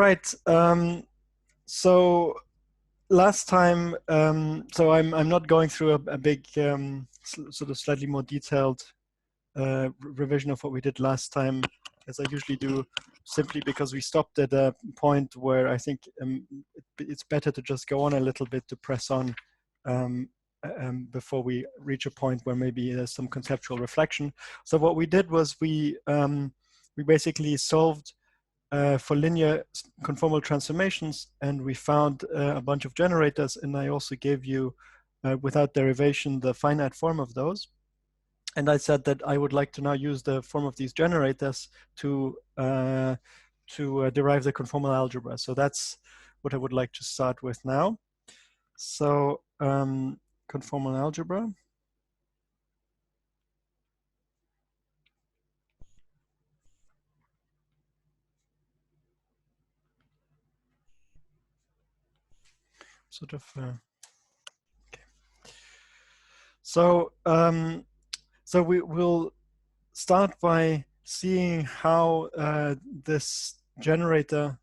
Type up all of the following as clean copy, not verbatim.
right. So last time, so I'm not going through a big sort of slightly more detailed revision of what we did last time, as I usually do, simply because we stopped at a point where I think it's better to just go on a little bit to press on before we reach a point where maybe there's some conceptual reflection. So what we did was we basically solved for linear conformal transformations, and we found a bunch of generators, and I also gave you, without derivation, the finite form of those. And I said that I would like to now use the form of these generators to derive the conformal algebra. So that's what I would like to start with now. So conformal algebra. Sort of. Okay. So so we will start by seeing how this generator,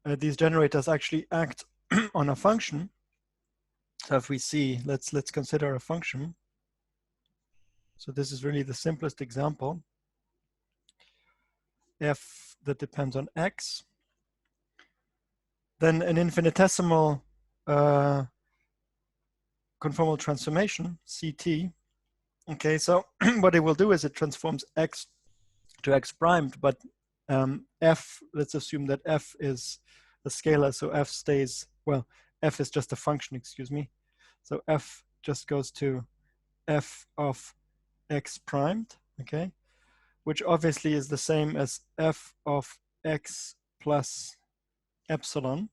these generators actually act on a function. So if we see, let's consider a function. So this is really the simplest example. F that depends on x. Then an infinitesimal conformal transformation, CT. Okay, so what it will do is it transforms x to x primed, but f, let's assume that f is a scalar, so f stays, well, f is just a function, excuse me. So f just goes to f of x primed, okay, which obviously is the same as f of x plus epsilon,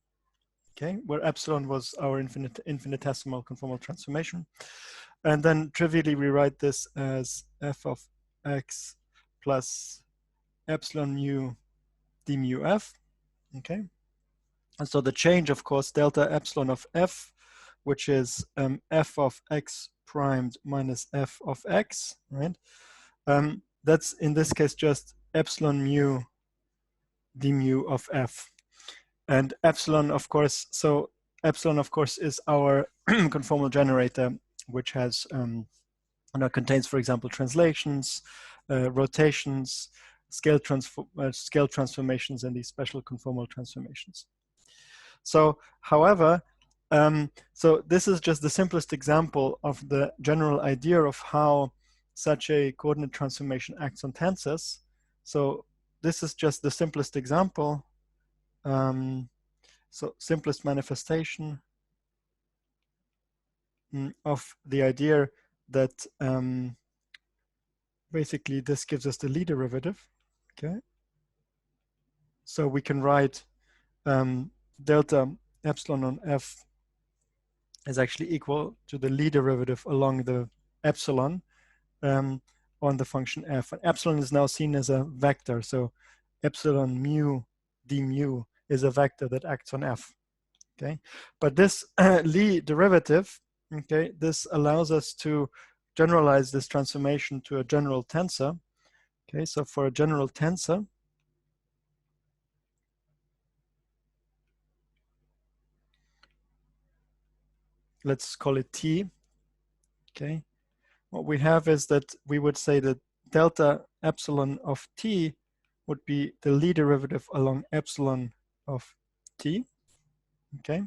okay, where epsilon was our infinitesimal conformal transformation. And then trivially we write this as f of x plus epsilon mu d mu f, okay? And so the change, of course, delta epsilon of f, which is f of x primed minus f of x, right? That's in this case just epsilon mu d mu of f. And epsilon, of course, so epsilon, of course, is our conformal generator, which has, contains, for example, translations, rotations, scale transformations, and these special conformal transformations. So, however, so this is just the simplest example of the general idea of how such a coordinate transformation acts on tensors. So this is just the simplest example. So simplest manifestation of the idea that basically this gives us the Lie derivative, okay? So we can write delta epsilon on f is actually equal to the Lie derivative along the epsilon on the function f. And epsilon is now seen as a vector, so epsilon mu d mu is a vector that acts on f, okay? But this Lie derivative, okay, this allows us to generalize this transformation to a general tensor, okay? So for a general tensor, let's call it T, okay? What we have is that we would say that delta epsilon of T would be the Lie derivative along epsilon of T, okay?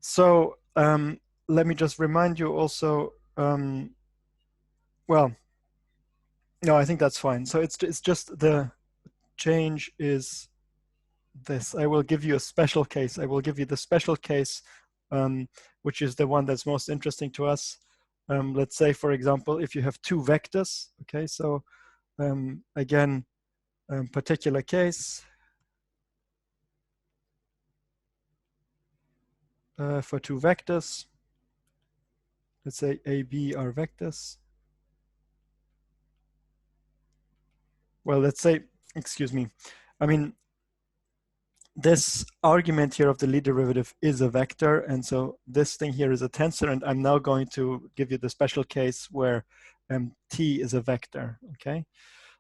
So let me just remind you also, well, no, I think that's fine. So it's just the change is this. I will give you a special case. I will give you the special case, which is the one that's most interesting to us. Let's say, for example, if you have two vectors, okay, so again, particular case for two vectors. Let's say A, B are vectors. Well, let's say, excuse me, I mean, this argument here of the Lie derivative is a vector, and so this thing here is a tensor, and I'm now going to give you the special case where T is a vector, okay?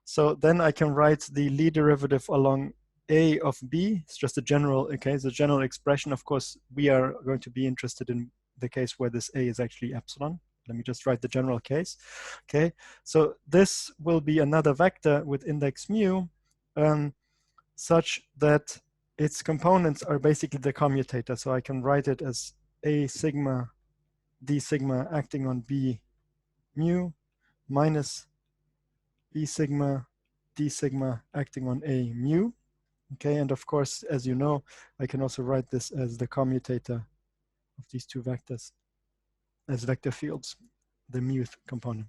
So then I can write the Lie derivative along A of B. It's just a general, okay, it's a general expression. Of course, we are going to be interested in the case where this A is actually epsilon. Let me just write the general case. Okay, so this will be another vector with index mu, such that its components are basically the commutator. So I can write it as A sigma D sigma acting on B mu minus B sigma D sigma acting on A mu. Okay, and of course, as you know, I can also write this as the commutator of these two vectors as vector fields, the mu component.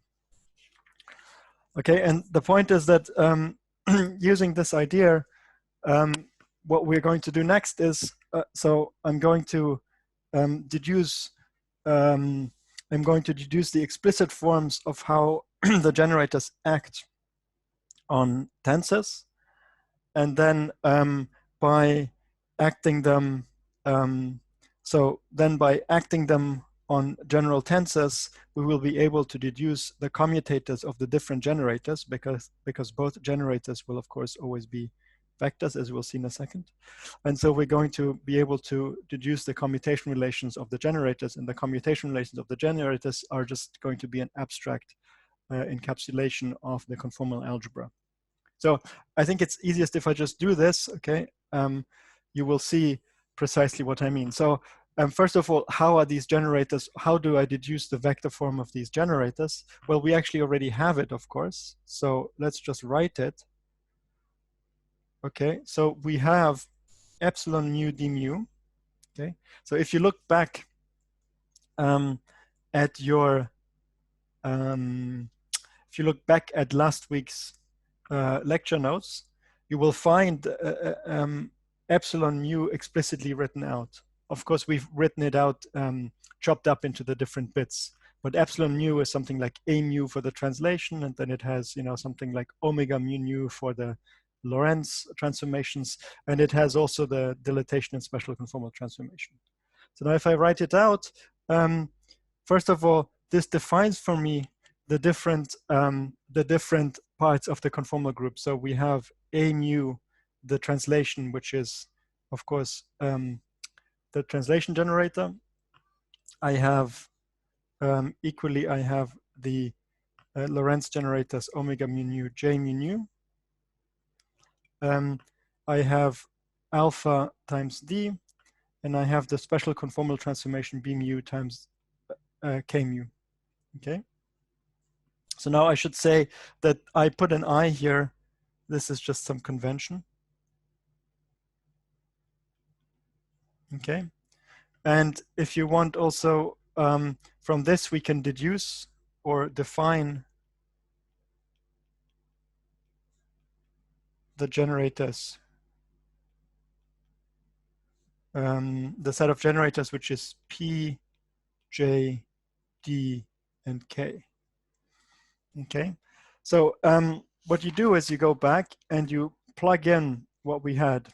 Okay, and the point is that using this idea, what we're going to do next is, so I'm going to deduce the explicit forms of how the generators act on tensors, and then by acting them, by acting them on general tensors, we will be able to deduce the commutators of the different generators, because both generators will of course always be vectors, as we'll see in a second. And so we're going to be able to deduce the commutation relations of the generators, and the commutation relations of the generators are just going to be an abstract encapsulation of the conformal algebra. So I think it's easiest if I just do this, okay? You will see precisely what I mean. So first of all, how are these generators, how do I deduce the vector form of these generators? Well, we actually already have it, of course. So let's just write it. Okay, so we have epsilon mu d mu. Okay, so if you look back at your, if you look back at last week's lecture notes, you will find epsilon mu explicitly written out. Of course, we've written it out chopped up into the different bits. But epsilon mu is something like a mu for the translation, and then it has, you know, something like omega mu nu for the Lorentz transformations, and it has also the dilatation and special conformal transformation. So now if I write it out, first of all, this defines for me the different parts of the conformal group. So we have a mu, the translation, which is, of course, the translation generator. I have equally, I have the Lorentz generators omega mu nu, j mu nu. I have alpha times d, and I have the special conformal transformation b mu times k mu. Okay. So now I should say that I put an I here. This is just some convention. Okay. And if you want also, from this we can deduce or define the generators, the set of generators, which is P, J, D, and K. Okay, so what you do is you go back and you plug in what we had.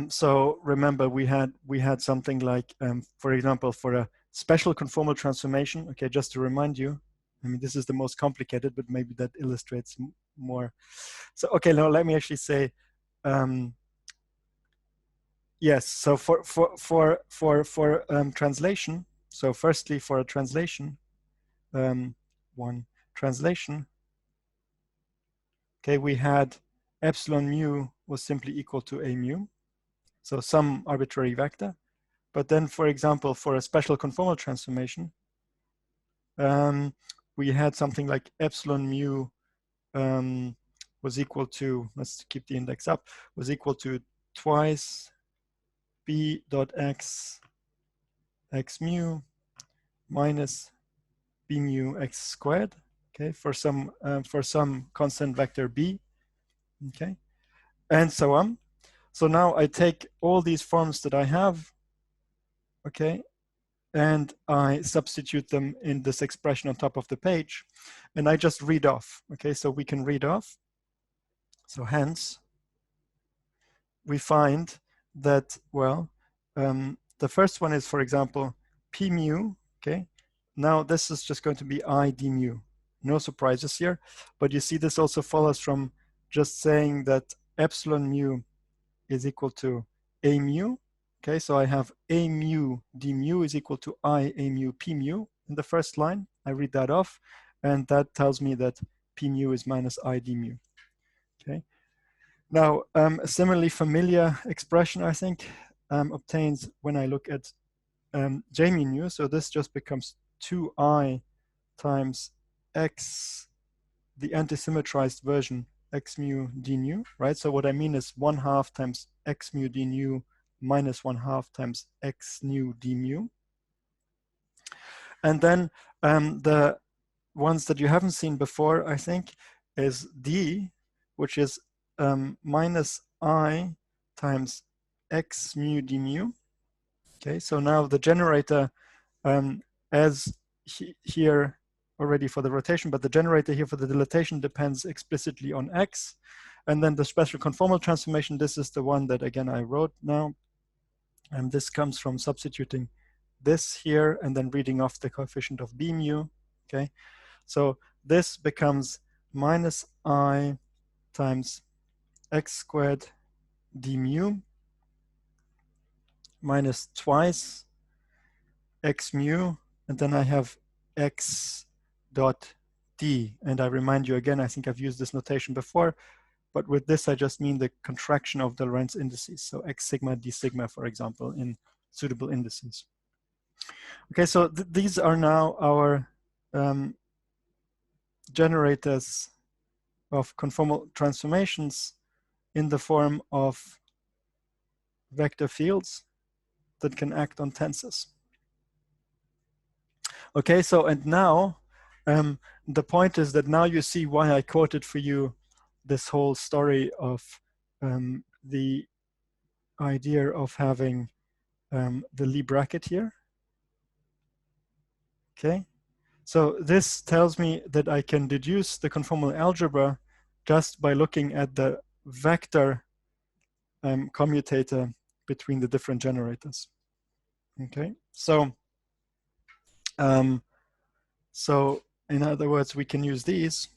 So remember, we had something like, for example, for a special conformal transformation. Okay, just to remind you, I mean, this is the most complicated, but maybe that illustrates more. So okay, now let me actually say, yes. So for translation. So firstly, for a translation, translation. Okay, we had epsilon mu was simply equal to a mu, so some arbitrary vector. But then, for example, for a special conformal transformation, we had something like epsilon mu was equal to, let's keep the index up, was equal to twice b dot x mu minus b mu x squared. Okay, for some constant vector b. Okay, and so on. So now I take all these forms that I have, okay, and I substitute them in this expression on top of the page, and I just read off. Okay, so we can read off. So hence, we find that, well, the first one is, for example, p mu. Okay, now this is just going to be I d mu. No surprises here, but you see this also follows from just saying that epsilon mu is equal to a mu. Okay, so I have a mu d mu is equal to I a mu p mu in the first line. I read that off, and that tells me that p mu is minus I d mu. Okay. Now, a similarly familiar expression, I think, obtains when I look at j mu nu. So this just becomes 2I times x, the antisymmetrized version, x mu d nu, right? So what I mean is 1/2 times x mu d nu minus 1/2 times x nu d mu. And then the ones that you haven't seen before, I think, is d, which is minus I times x mu d mu. Okay, so now the generator, as here already for the rotation, but the generator here for the dilatation depends explicitly on x. And then the special conformal transformation, this is the one that, again, I wrote now. And this comes from substituting this here and then reading off the coefficient of b mu. Okay, so this becomes minus I times x squared d mu minus twice x mu, and then I have x dot d. And I remind you again, I think I've used this notation before, but with this I just mean the contraction of the Lorentz indices. So x sigma d sigma, for example, in suitable indices. Okay, so these are now our generators of conformal transformations in the form of vector fields that can act on tensors. Okay, so and now the point is that now you see why I quoted for you this whole story of the idea of having the Lie bracket here. Okay, so this tells me that I can deduce the conformal algebra just by looking at the vector commutator between the different generators. Okay, so so in other words, we can use these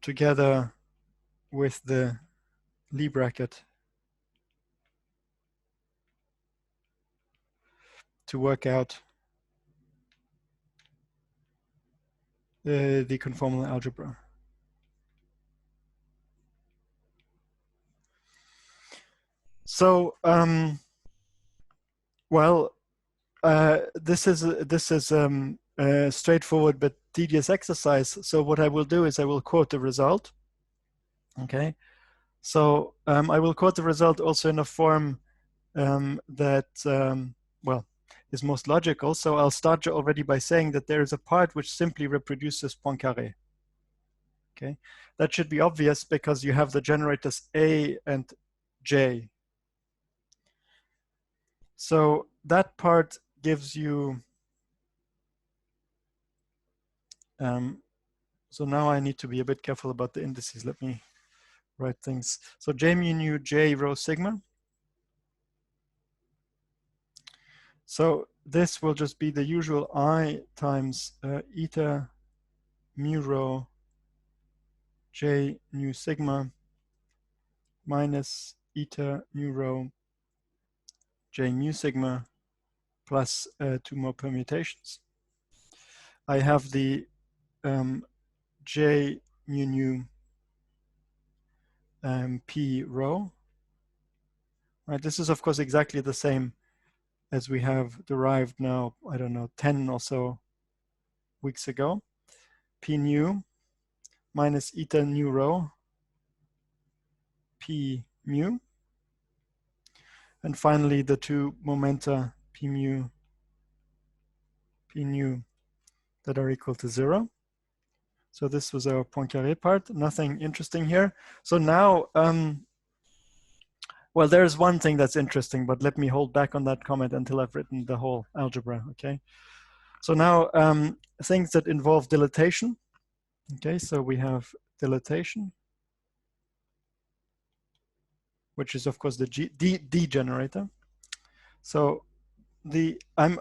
together with the Lie bracket to work out the conformal algebra. So, well, this is a straightforward but tedious exercise. So what I will do is I will quote the result. Okay, so I will quote the result also in a form that well, is most logical. So I'll start already by saying that there is a part which simply reproduces Poincaré. Okay, that should be obvious because you have the generators A and J. So that part gives you, so now I need to be a bit careful about the indices. Let me write things. So J mu nu J rho sigma. So this will just be the usual I times eta mu rho J nu sigma minus eta mu rho J mu sigma plus 2 more permutations. I have the J mu nu P rho. Right, this is of course exactly the same as we have derived now, I don't know, 10 or so weeks ago. P nu minus eta nu rho P mu. And finally, the two momenta P mu, P nu that are equal to 0. So this was our Poincaré part, nothing interesting here. So now, well, there's one thing that's interesting, but let me hold back on that comment until I've written the whole algebra, okay? So now, things that involve dilatation. Okay, so we have dilatation, which is of course the D generator. So I'm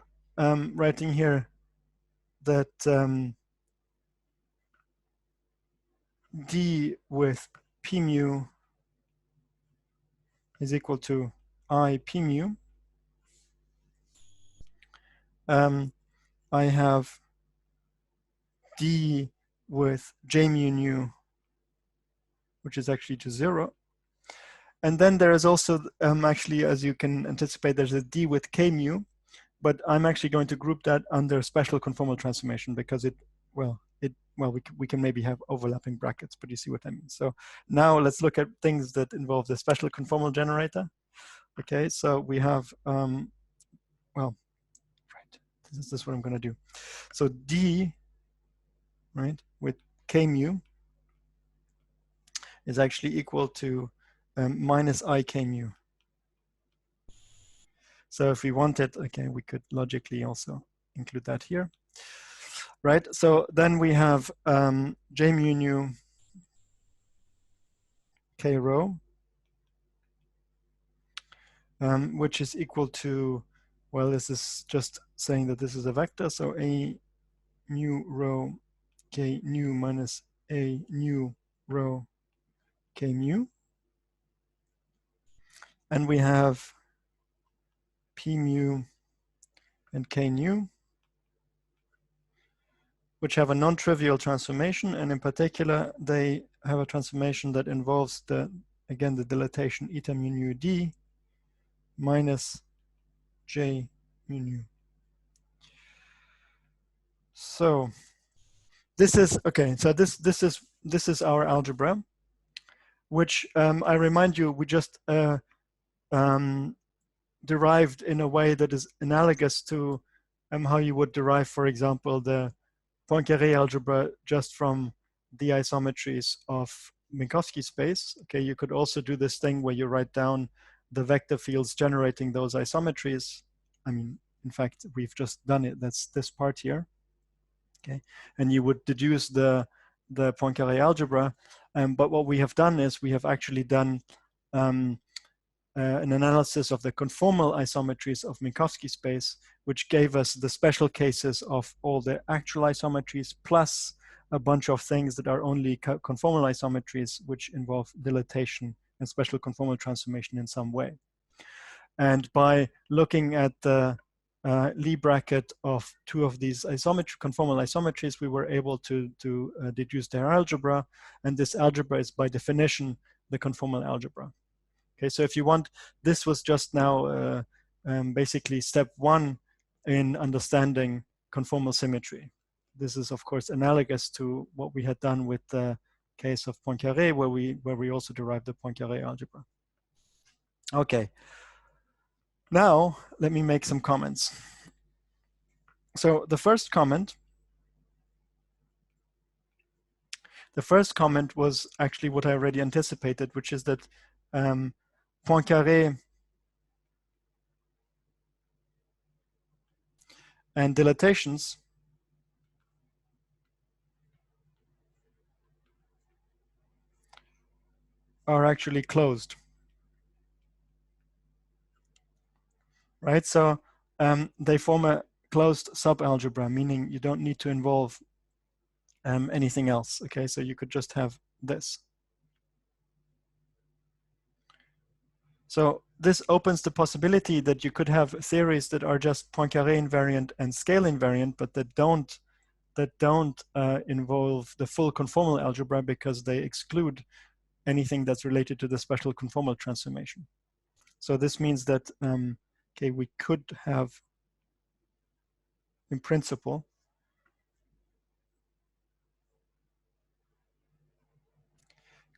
writing here that D with P mu is equal to I P mu, I have D with J mu nu, which is actually to 0. And then there is also, actually, as you can anticipate, there's a D with K mu, but I'm actually going to group that under special conformal transformation because we can maybe have overlapping brackets, but you see what I mean. So now let's look at things that involve the special conformal generator. Okay, so we have, this is what I'm going to do. So D, right, with K mu is actually equal to minus I K mu. So if we wanted, okay, we could logically also include that here, right? So then we have J mu nu K rho, which is equal to, well, this is just saying that this is a vector, so A nu rho K nu minus A nu rho K mu. And we have P mu and K nu, which have a non-trivial transformation, and in particular, they have a transformation that involves again the dilatation eta mu nu D minus J mu nu. So this is okay. So this is our algebra, which I remind you we just derived in a way that is analogous to how you would derive, for example, the Poincaré algebra just from the isometries of Minkowski space. Okay, you could also do this thing where you write down the vector fields generating those isometries. I mean, in fact, we've just done it. That's this part here. Okay, and you would deduce the Poincaré algebra. But what we have done is we have actually done an analysis of the conformal isometries of Minkowski space, which gave us the special cases of all the actual isometries, plus a bunch of things that are only conformal isometries, which involve dilatation and special conformal transformation in some way. And by looking at the Lie bracket of two of these conformal isometries, we were able to deduce their algebra. And this algebra is by definition the conformal algebra. Okay, so if you want, this was just now basically step one in understanding conformal symmetry. This is, of course, analogous to what we had done with the case of Poincaré, where we also derived the Poincaré algebra. Okay, now let me make some comments. So the first comment was actually what I already anticipated, which is that Poincaré and dilatations are actually closed, right? So they form a closed subalgebra, meaning you don't need to involve anything else. Okay, so you could just have this. So this opens the possibility that you could have theories that are just Poincaré invariant and scale invariant, but that don't involve the full conformal algebra because they exclude anything that's related to the special conformal transformation. So this means that okay, we could have, in principle,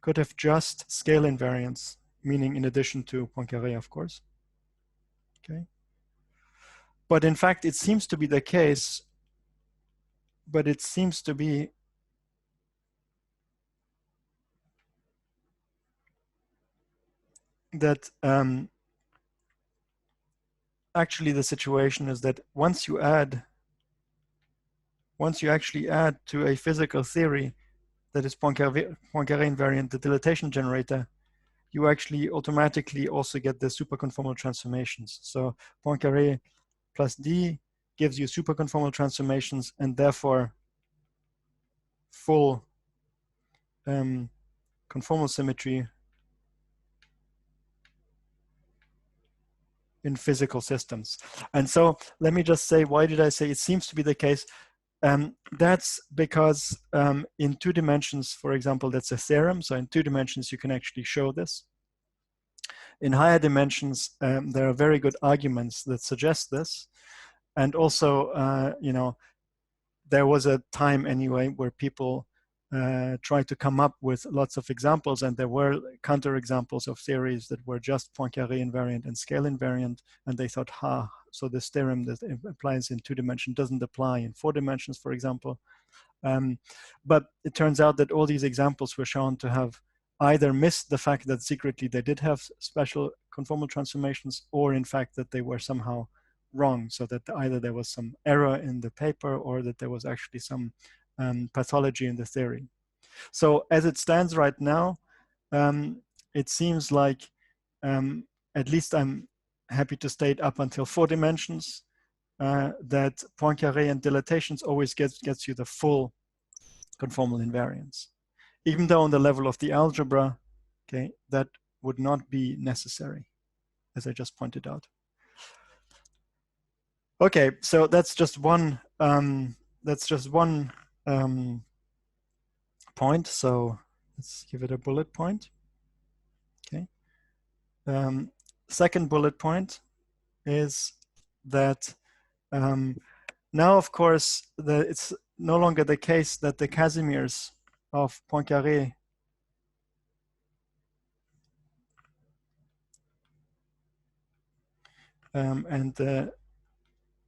could have just scale invariance, meaning in addition to Poincaré, of course. Okay. But in fact, it seems to be the case, but it seems to be that actually the situation is that once you actually add to a physical theory that is Poincaré invariant, the dilatation generator, you actually automatically also get the superconformal transformations. So Poincaré plus D gives you superconformal transformations and therefore full conformal symmetry in physical systems. And so let me just say, why did I say it seems to be the case? That's because in 2 dimensions, for example, that's a theorem. So in 2 dimensions, you can actually show this. In higher dimensions, there are very good arguments that suggest this. And also, you know, there was a time anyway where people tried to come up with lots of examples, and there were counterexamples of theories that were just Poincaré invariant and scale invariant, and they thought, so this theorem that applies in 2 dimensions doesn't apply in 4 dimensions, for example. But it turns out that all these examples were shown to have either missed the fact that secretly they did have special conformal transformations, or in fact that they were somehow wrong, so that either there was some error in the paper or that there was actually some pathology in the theory. So as it stands right now, it seems like, at least I'm happy to state up until 4 dimensions, that Poincaré and dilatations always gets you the full conformal invariance. Even though on the level of the algebra, okay, that would not be necessary, as I just pointed out. Okay, so that's just one point. So let's give it a bullet point. Okay. Second bullet point is that now, of course, it's no longer the case that the Casimirs of Poincaré and the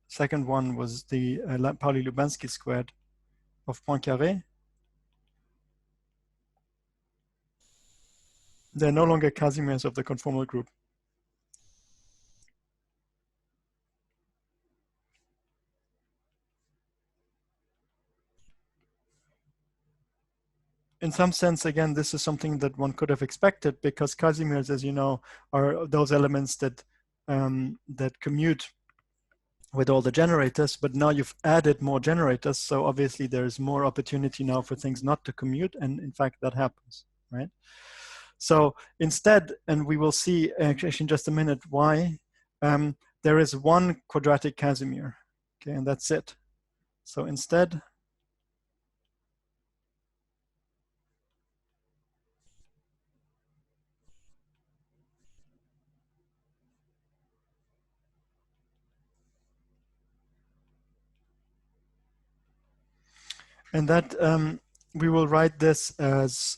second one was the Pauli-Lubansky squared of Poincaré. They're no longer Casimirs of the conformal group. In some sense, again, this is something that one could have expected, because Casimirs, as you know, are those elements that that commute with all the generators, but now you've added more generators, so obviously there's more opportunity now for things not to commute, and in fact that happens, right? So instead, and we will see actually in just a minute why, there is one quadratic Casimir, okay, and that's it. So instead, and that we will write this as,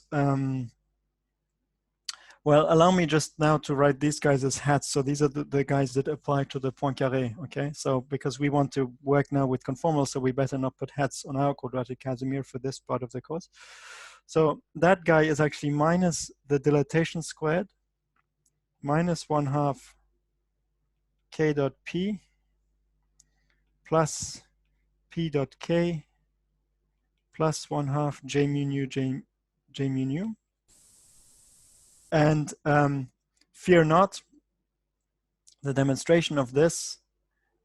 well, allow me just now to write these guys as hats. So these are the guys that apply to the Poincaré, okay? So because we want to work now with conformal, so we better not put hats on our quadratic Casimir for this part of the course. So that guy is actually minus the dilatation squared, minus 1/2 k dot p plus p dot k plus 1/2 j mu nu j mu nu. And fear not, the demonstration of this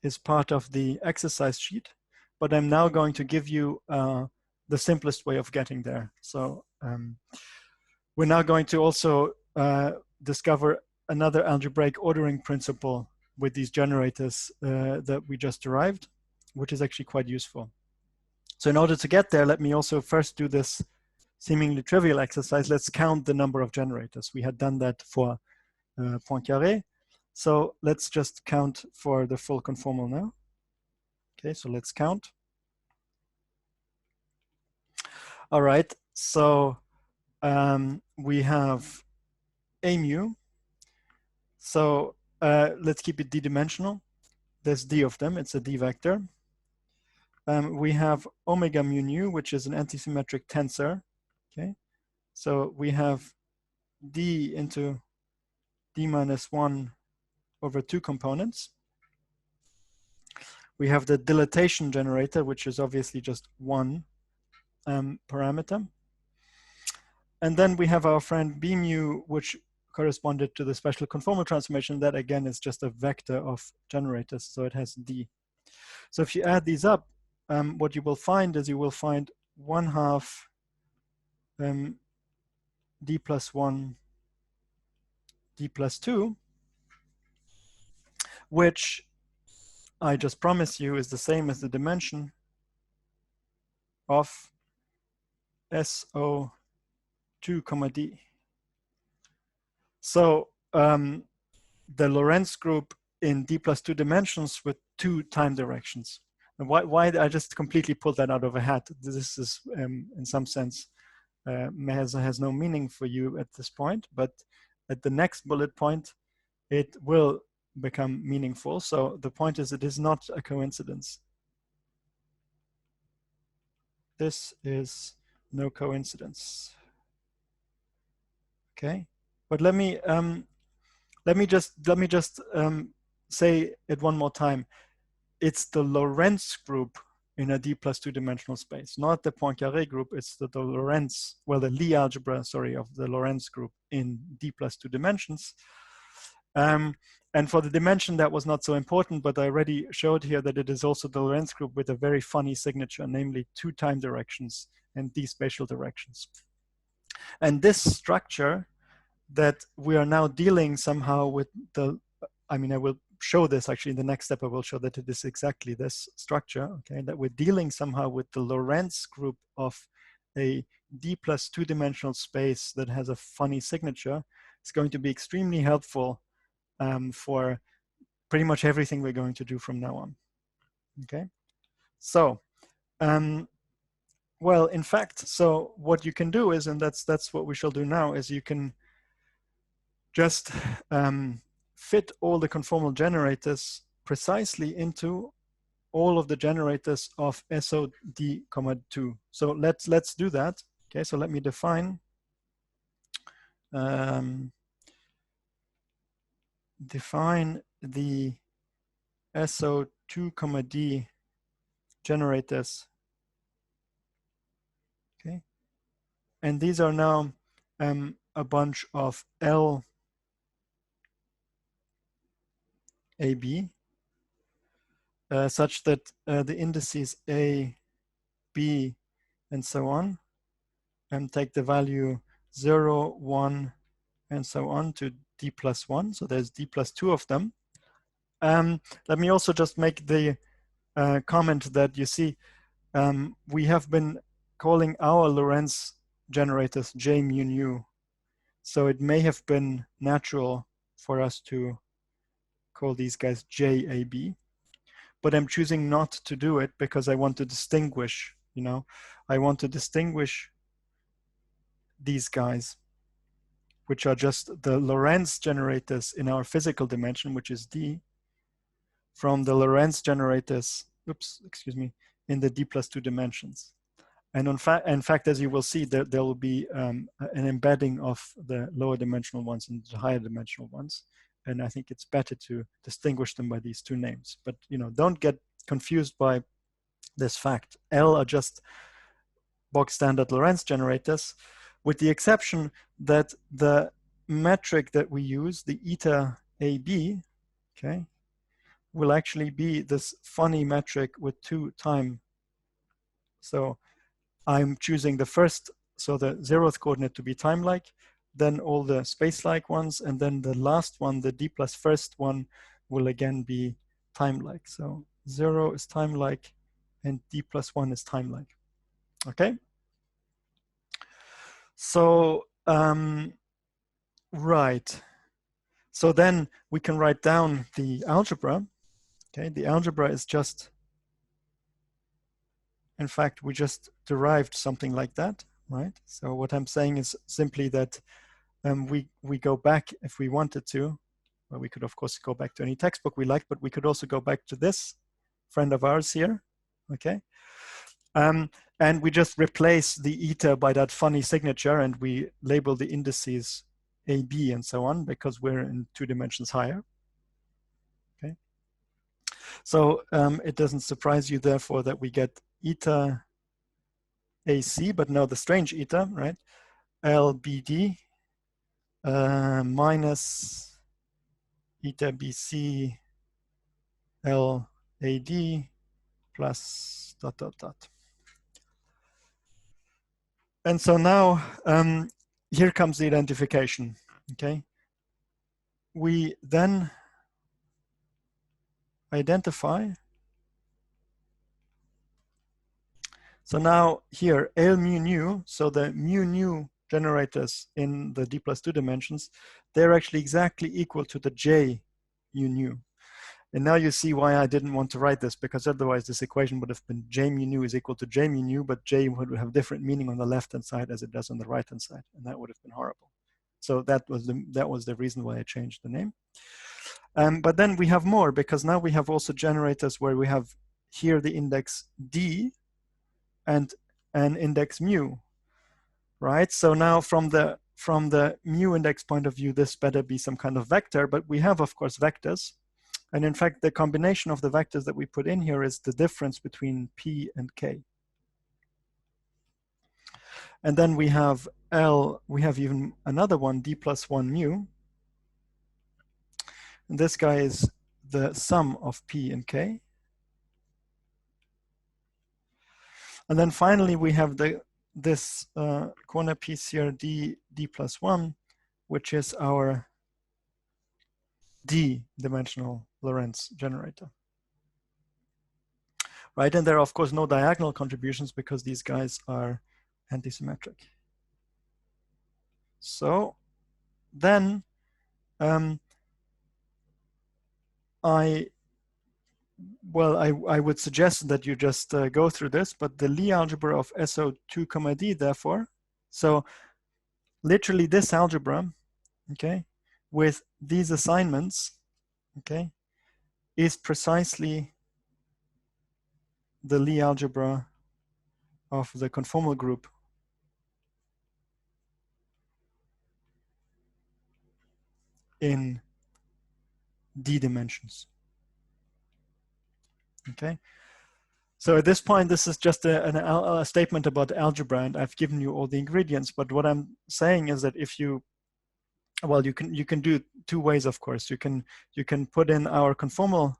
is part of the exercise sheet, but I'm now going to give you the simplest way of getting there. So we're now going to also discover another algebraic ordering principle with these generators that we just derived, which is actually quite useful. So in order to get there, let me also first do this seemingly trivial exercise. Let's count the number of generators. We had done that for Poincaré. So let's just count for the full conformal now. Okay, so let's count. All right, so we have a mu. So let's keep it d-dimensional. There's d of them, it's a d vector. We have omega mu nu, which is an antisymmetric tensor. Okay, so we have d into d minus 1 over 2 components. We have the dilatation generator, which is obviously just one parameter. And then we have our friend b mu, which corresponded to the special conformal transformation. That again is just a vector of generators, so it has d. So if you add these up, what you will find is you will find 1/2 d plus 1 d plus 2, which I just promise you is the same as the dimension of SO2, D. So the Lorentz group in D plus 2 dimensions with 2 time directions. And why I just completely pulled that out of a hat. This is in some sense has no meaning for you at this point, but at the next bullet point, it will become meaningful. So the point is, it is not a coincidence. This is no coincidence. Okay, but let me just say it one more time. It's the Lorentz group in a D plus 2 dimensional space, not the Poincaré group. It's the Lorentz, well, the Lie algebra, sorry, of the Lorentz group in D plus 2 dimensions. And for the dimension, that was not so important, but I already showed here that it is also the Lorentz group with a very funny signature, namely 2 time directions and D spatial directions. And this structure that we are now dealing somehow with the, I mean, I will show this actually in the next step. I will show that it is exactly this structure, okay, that we're dealing somehow with the Lorentz group of a D plus 2 dimensional space that has a funny signature. It's going to be extremely helpful for pretty much everything we're going to do from now on. Okay, so well, in fact, so what you can do is, and that's what we shall do now, is you can just fit all the conformal generators precisely into all of the generators of SOD, 2. So let's do that. Okay, so let me define the SO2, D generators. Okay, and these are now a bunch of L AB, such that the indices A, B, and so on take the value 0, 1, and so on to D plus 1. So there's D plus 2 of them. Let me also just make the comment that you see we have been calling our Lorentz generators J mu nu. So it may have been natural for us to call these guys JAB, but I'm choosing not to do it because I want to distinguish, you know, I want to distinguish these guys, which are just the Lorentz generators in our physical dimension, which is D, from the Lorentz generators, oops, excuse me, in the D plus 2 dimensions. And in fact, as you will see, there will be an embedding of the lower dimensional ones and the higher dimensional ones. And I think it's better to distinguish them by these 2 names. But you know, don't get confused by this fact. L are just bog standard Lorentz generators, with the exception that the metric that we use, the eta AB, okay, will actually be this funny metric with 2 time. So I'm choosing the first, so the 0th coordinate to be time-like, then all the space-like ones, and then the last one, the D plus first one, will again be time-like. So 0 is time-like, and D plus 1 is time-like. Okay? So, right. So then we can write down the algebra. Okay, the algebra is just, in fact, we just derived something like that, right? So what I'm saying is simply that we go back if we wanted to. Well, we could, of course, go back to any textbook we like, but we could also go back to this friend of ours here, okay? And we just replace the eta by that funny signature, and we label the indices A, B, and so on, because we're in 2 dimensions higher, okay? So it doesn't surprise you, therefore, that we get eta AC, but now the strange eta, right? LBD minus eta BC LAD plus dot dot dot. And so now here comes the identification. Okay, we then identify. So now here L mu nu, so the mu nu generators in the d plus 2 dimensions, they're actually exactly equal to the j mu nu. And now you see why I didn't want to write this, because otherwise this equation would have been j mu nu is equal to j mu nu, but j would have different meaning on the left-hand side as it does on the right-hand side, and that would have been horrible. So that was the reason why I changed the name. But then we have more, because now we have also generators where we have here the index d and an index mu, right? So now from the mu index point of view, this better be some kind of vector, but we have, of course, vectors. And in fact, the combination of the vectors that we put in here is the difference between p and k. And then we have L, we have even another one, d plus 1 mu. And this guy is the sum of p and k. And then finally, we have this corner piece here, d plus 1, which is our d-dimensional Lorentz generator. Right, and there are, of course, no diagonal contributions because these guys are antisymmetric. So then I would suggest that you just go through this, but the Lie algebra of SO2, D, therefore, so literally this algebra, okay, with these assignments, okay, is precisely the Lie algebra of the conformal group in d dimensions. Okay, so at this point, this is just a statement about algebra, and I've given you all the ingredients. But what I'm saying is that if you, well, you can do two ways, of course. You can put in our conformal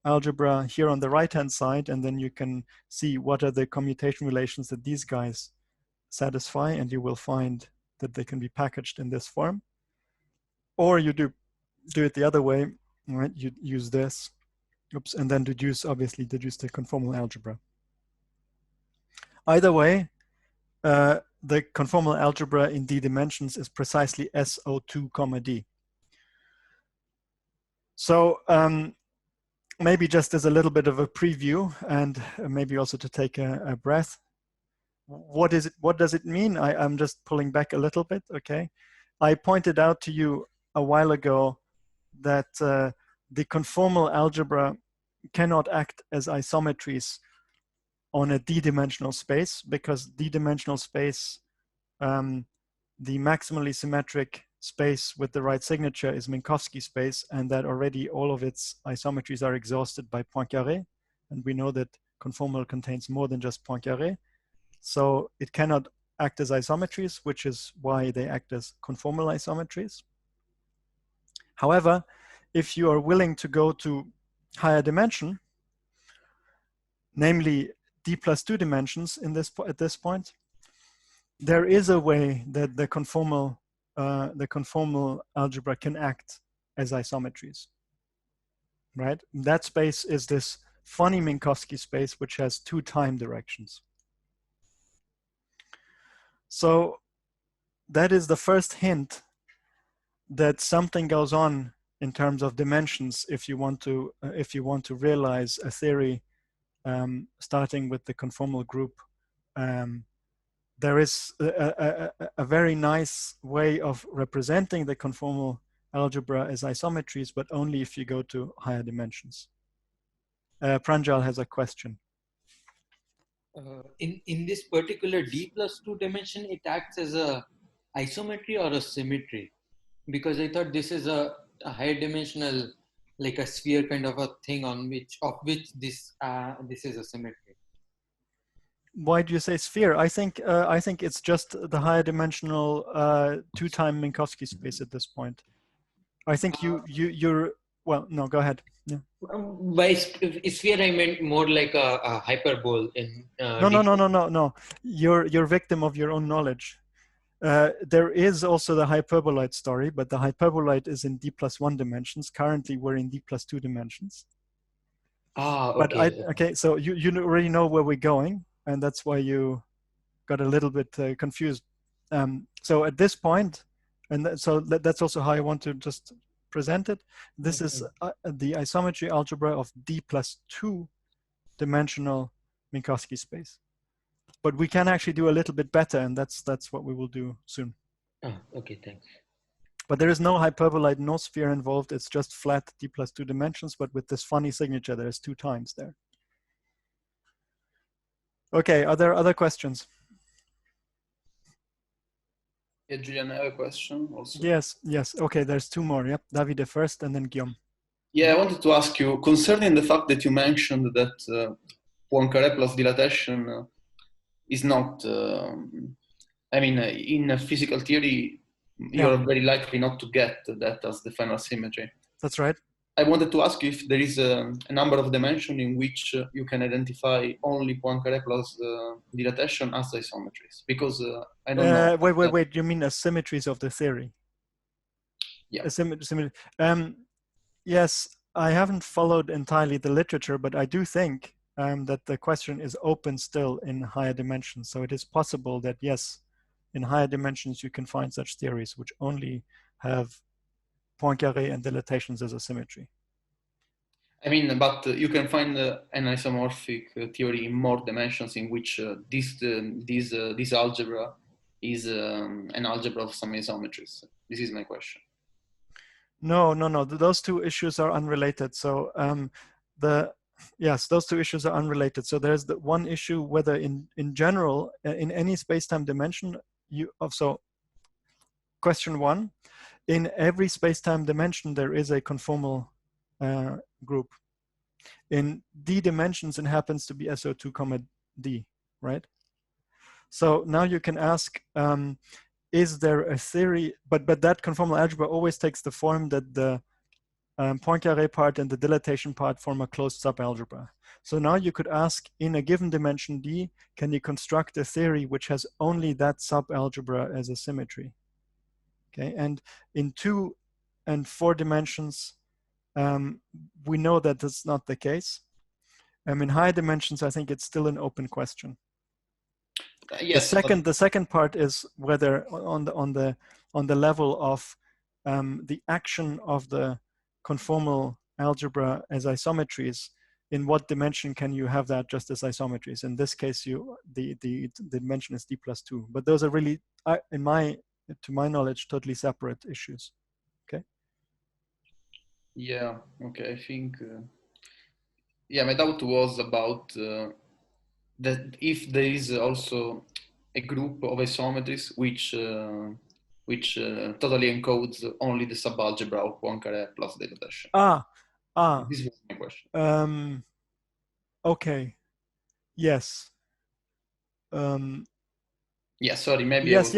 algebra here on the right-hand side, and then you can see what are the commutation relations that these guys satisfy, and you will find that they can be packaged in this form. Or you do it the other way, right? You use this. Oops, and then obviously deduce the conformal algebra. Either way, the conformal algebra in d dimensions is precisely SO2, D. So maybe just as a little bit of a preview, and maybe also to take a breath. What is it? What does it mean? I'm just pulling back a little bit. Okay, I pointed out to you a while ago that the conformal algebra cannot act as isometries on a d-dimensional space, because d-dimensional space, the maximally symmetric space with the right signature is Minkowski space, and that already all of its isometries are exhausted by Poincaré, and we know that conformal contains more than just Poincaré, so it cannot act as isometries, which is why they act as conformal isometries. However, if you are willing to go to higher dimension, namely d plus 2 dimensions at this point, there is a way that the conformal algebra can act as isometries, right? That space is this funny Minkowski space, which has 2 time directions. So that is the first hint that something goes on in terms of dimensions if you want to realize a theory starting with the conformal group. There is a very nice way of representing the conformal algebra as isometries, but only if you go to higher dimensions. Pranjal has a question. In this particular d plus 2 dimension, it acts as a isometry or a symmetry? Because I thought this is a higher dimensional, like a sphere kind of a thing of which this is a symmetry. Why do you say sphere? I think it's just the higher dimensional 2-time Minkowski space at this point. I think well, no, go ahead. Yeah. By sphere, I meant more like a hyperbole in. No. You're victim of your own knowledge. There is also the hyperbolite story, but the hyperbolite is in d+1 dimensions. Currently, we're in d+2 dimensions. Ah, But okay. okay, so you already know where we're going, and that's why you got a little bit confused. So at this point, and that's also how I want to just present it. This is the isometry algebra of d+2 dimensional Minkowski space. But we can actually do a little bit better, and that's what we will do soon. Ah, okay, thanks. But there is no hyperbolite, no sphere involved. It's just flat d+2 dimensions, but with this funny signature, there's 2 times there. Okay, are there other questions? Yeah, Julian, I have a question also. Yes. Okay, there's 2 more. Yep, Davide first, and then Guillaume. Yeah, I wanted to ask you, concerning the fact that you mentioned that Poincare plus dilatation is not, I mean, in physical theory, you're very likely not to get that as the final symmetry. That's right. I wanted to ask you if there is a number of dimensions in which you can identify only Poincare plus dilatation as isometries, because I don't know. Wait, you mean asymmetries of the theory? Yeah. Yes, I haven't followed entirely the literature, but I do think that the question is open still in higher dimensions. So it is possible that, yes, in higher dimensions, you can find such theories which only have Poincare and dilatations as a symmetry. I mean, but you can find an isomorphic theory in more dimensions in which this algebra is an algebra of some isometries. This is my question. No. Those 2 issues are unrelated. So yes, those 2 issues are unrelated. So there's the one issue whether in general, in any space-time dimension, so question 1, in every space-time dimension, there is a conformal group. In d dimensions, it happens to be SO2, d, right? So now you can ask, is there a theory, but that conformal algebra always takes the form that the Poincare part and the dilatation part form a closed subalgebra. So now you could ask, in a given dimension d, can you construct a theory which has only that subalgebra as a symmetry? Okay, and in 2 and 4 dimensions, we know that that's not the case. In higher dimensions, I think it's still an open question. Yes. The second part is whether on the level of the action of the conformal algebra as isometries, in what dimension can you have that just as isometries? In this case, the dimension is d+2. But those are really, to my knowledge, totally separate issues. Okay. Yeah. Okay. I think. Yeah, my doubt was about that if there is also a group of isometries which totally encodes only the subalgebra of Poincare plus dilatation. This was my question. Okay. Yes. Yeah, sorry, maybe yes,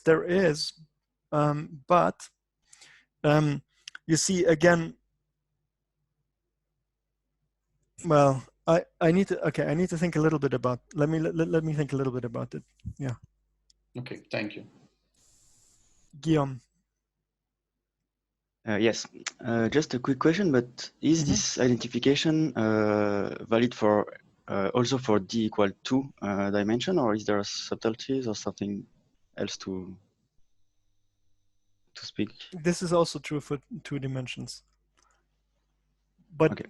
there is. But you see, again, well, I need to think a little bit about, let me think a little bit about it. Yeah. Okay, thank you. Guillaume. Yes, just a quick question, but is this identification valid for also for d equal 2 dimension, or is there subtleties or something else to speak? This is also true for 2 dimensions. But okay.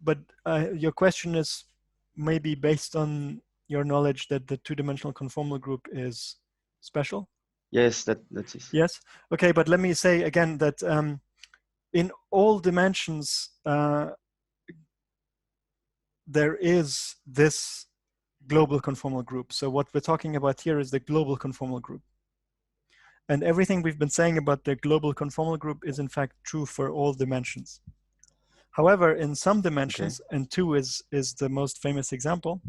But your question is maybe based on your knowledge that the 2-dimensional conformal group is special? Yes, that's it. Yes. Okay, but let me say again that in all dimensions, there is this global conformal group. So what we're talking about here is the global conformal group. And everything we've been saying about the global conformal group is in fact true for all dimensions. However, in some dimensions, and 2 is the most famous example,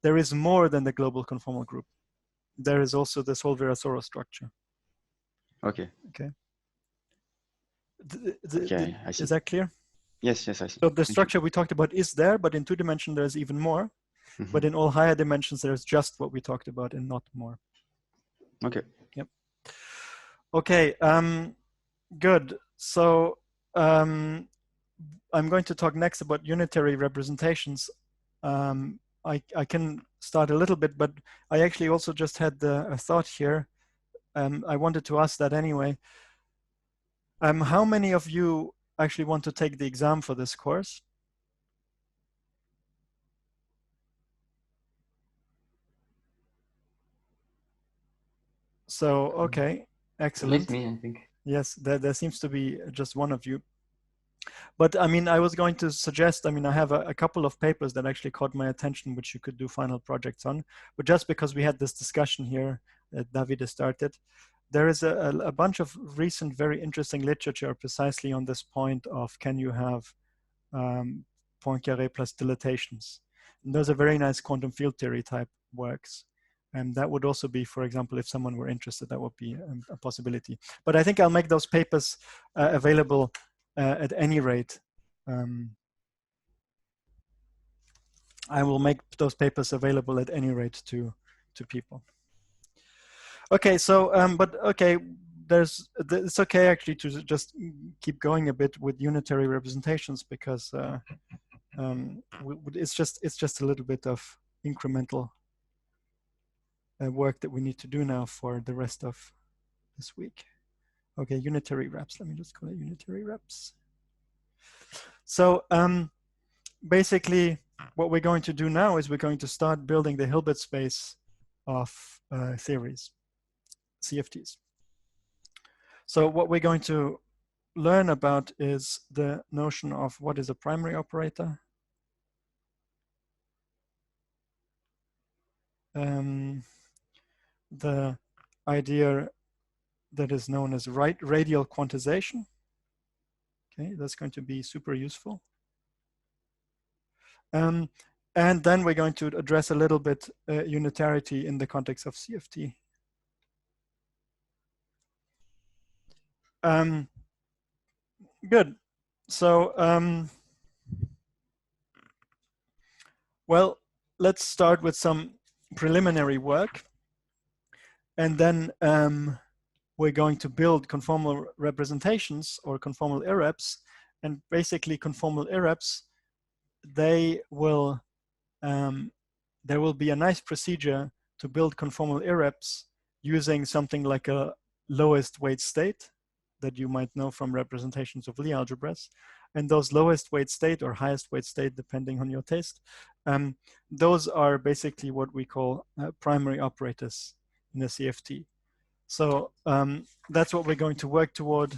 there is more than the global conformal group. There is also this whole Virasoro structure. Okay. Okay. Okay, I see. Is that clear? Yes, yes, I see. So the Thank structure we talked about is there, but in 2-dimension there's even more. you. But in all higher dimensions, there's just what we talked about and not more. Okay. Yep. Okay, good. So I'm going to talk next about unitary representations. I can start a little bit, but I actually also just had a thought here. I wanted to ask that anyway. How many of you actually want to take the exam for this course? So, okay, excellent. At least me, I think. Yes, there seems to be just one of you. But I mean, I was going to suggest, I mean, I have a couple of papers that actually caught my attention, which you could do final projects on. But just because we had this discussion here that Davide started, there is a bunch of recent, very interesting literature precisely on this point of can you have Poincaré plus dilatations. And those are very nice quantum field theory type works. And that would also be, for example, if someone were interested, that would be a possibility. But I think I'll make those papers available at any rate. I will make those papers available at any rate to people. Okay, so, but okay, it's okay actually to just keep going a bit with unitary representations because it's just a little bit of incremental work that we need to do now for the rest of this week. Okay, unitary reps. Let me just call it unitary reps. So basically, what we're going to do now is we're going to start building the Hilbert space of theories, CFTs. So what we're going to learn about is the notion of what is a primary operator. The idea that is known as radial quantization. Okay, that's going to be super useful. And then we're going to address a little bit unitarity in the context of CFT. Good. So, well, let's start with some preliminary work. And then we're going to build conformal representations or conformal irreps. And basically conformal irreps, they will, there will be a nice procedure to build conformal irreps using something like a lowest weight state that you might know from representations of Lie algebras. And those lowest weight state or highest weight state, depending on your taste, those are basically what we call primary operators in a CFT. So that's what we're going to work toward.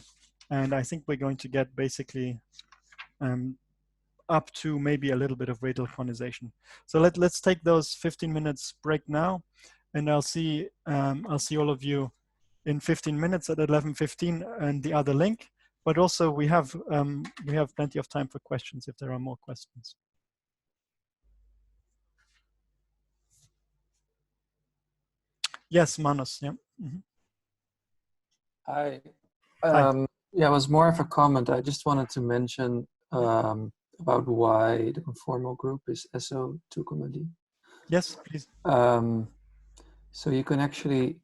And I think we're going to get basically up to maybe a little bit of radial quantization. So let's take those 15 minutes break now. And I'll see all of you in 15 minutes at 11:15 and the other link. But also we have plenty of time for questions if there are more questions. Yes, Manos. Yeah. Mm-hmm. Hi. Hi. Yeah, it was more of a comment. I just wanted to mention about why the conformal group is SO2,D. Yes, please. So you can actually,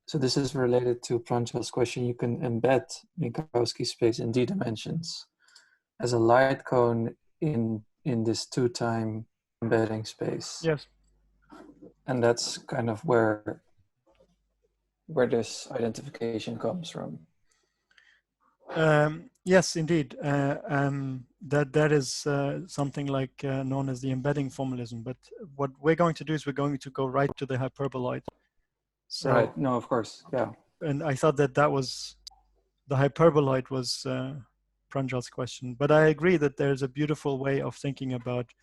so this is related to Pranchal's question, you can embed Minkowski space in D dimensions as a light cone in this 2-time embedding space. Yes. And that's kind of where this identification comes from. Yes, indeed. That is something like known as the embedding formalism. But what we're going to do is we're going to go right to the hyperboloid. So, right. No, of course. Yeah. And I thought that was the hyperboloid was Pranchal's question. But I agree that there's a beautiful way of thinking about,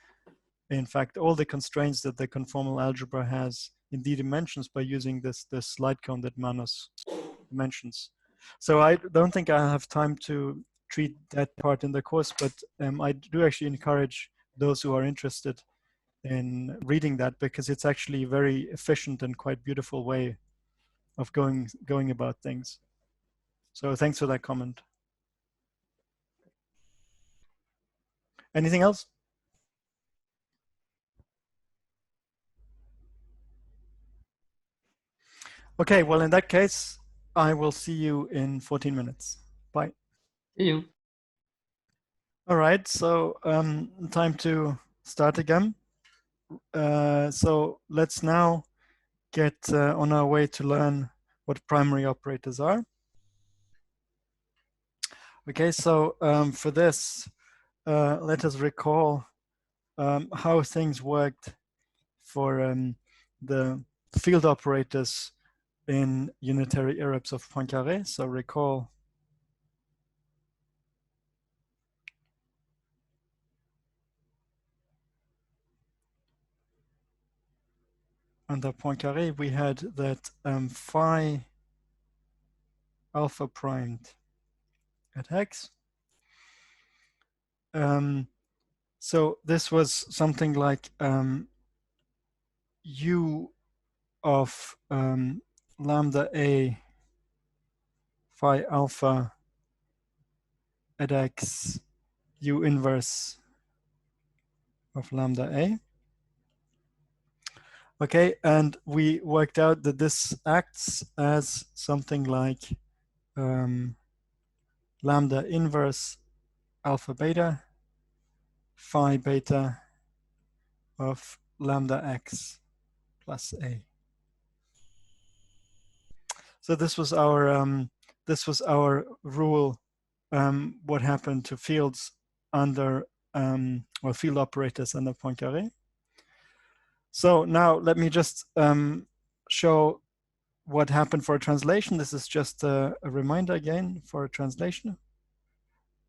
in fact, all the constraints that the conformal algebra has in D dimensions by using this light cone that Manos mentions. So I don't think I have time to treat that part in the course, but I do actually encourage those who are interested in reading that because it's actually a very efficient and quite beautiful way of going about things. So thanks for that comment. Anything else? Okay, well, in that case, I will see you in 14 minutes. Bye. See you. All right, so time to start again. So let's now get on our way to learn what primary operators are. Okay, so for this, let us recall how things worked for the field operators in unitary irreps of Poincaré. So recall under Poincaré, we had that phi alpha primed at x. So this was something like u of lambda a phi alpha at x u inverse of lambda a. Okay, and we worked out that this acts as something like lambda inverse alpha beta phi beta of lambda x plus a. So this was our rule. What happened to fields under or field operators under Poincaré. So now let me just show what happened for a translation. This is just a reminder again for a translation.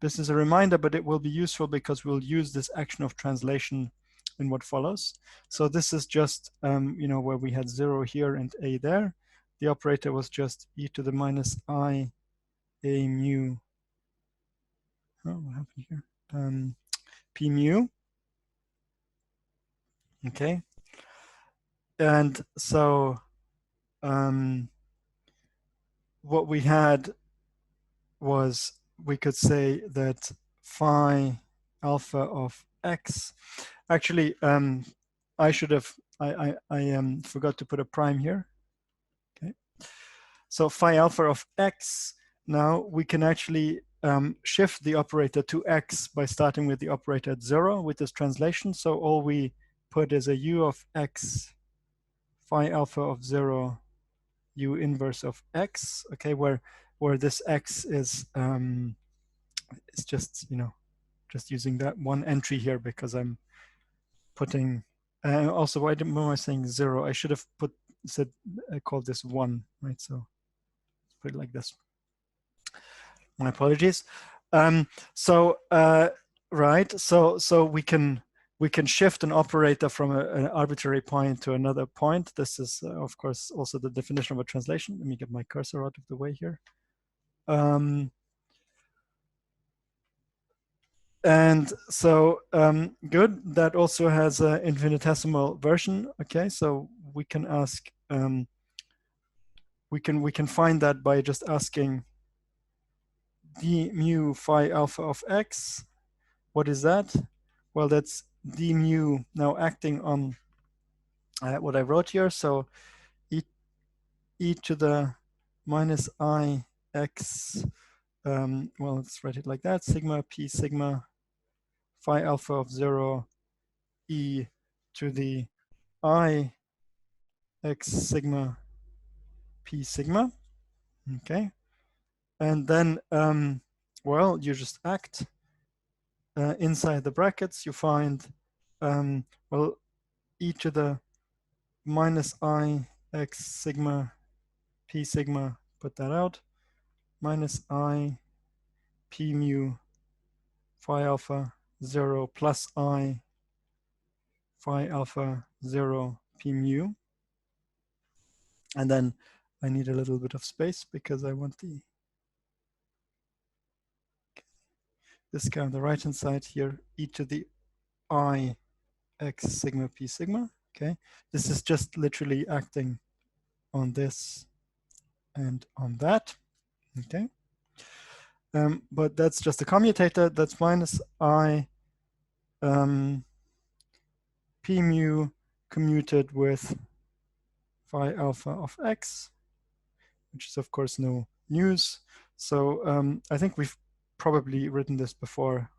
This is a reminder, but it will be useful because we'll use this action of translation in what follows. So this is just where we had 0 here and a there. The operator was just e to the minus I a mu. Oh, what happened here? P mu. Okay. And so what we had was, we could say that phi alpha of x. Actually, I should have, I forgot to put a prime here. Okay. So phi alpha of x, now we can actually shift the operator to x by starting with the operator at 0 with this translation. So all we put is a u of x phi alpha of 0 u inverse of x, okay, where this x is just just using that one entry here because I'm putting also why am I saying 0? I should have called this 1, right? So let's put it like this. My apologies. Right, so we can shift an operator from an arbitrary point to another point. This is of course also the definition of a translation. Let me get my cursor out of the way here. And so good, that also has an infinitesimal version. Okay, so we can ask, we can find that by just asking d mu phi alpha of x. What is that? Well, that's d mu now acting on what I wrote here. So e to the minus I x, well, let's write it like that, sigma p sigma phi alpha of 0 e to the I x sigma p sigma. Okay. And then, well, you just act. Inside the brackets, you find, well, e to the minus I x sigma p sigma, put that out, minus I p mu phi alpha 0 plus I phi alpha 0 p mu. And then I need a little bit of space because I want this guy on the right hand side here, e to the I x sigma p sigma. Okay, this is just literally acting on this and on that. Okay, but that's just a commutator. That's minus I P mu commuted with phi alpha of x, which is of course no news. So I think we've probably written this before,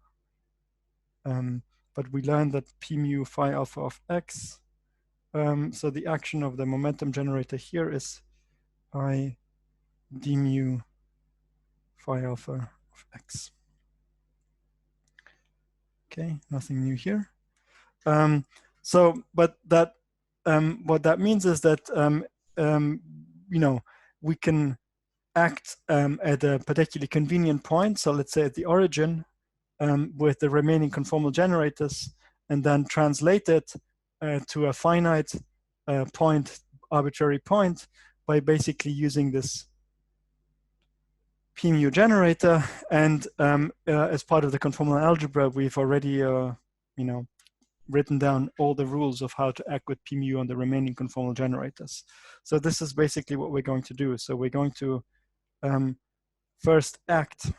but we learned that P mu phi alpha of x. So the action of the momentum generator here is I d mu phi alpha of x. Okay, nothing new here. But that what that means is that we can act at a particularly convenient point. So let's say at the origin with the remaining conformal generators, and then translate it to a finite point, arbitrary point, by basically using this P mu generator. And as part of the conformal algebra, we've already written down all the rules of how to act with P mu on the remaining conformal generators. So this is basically what we're going to do. So we're going to first act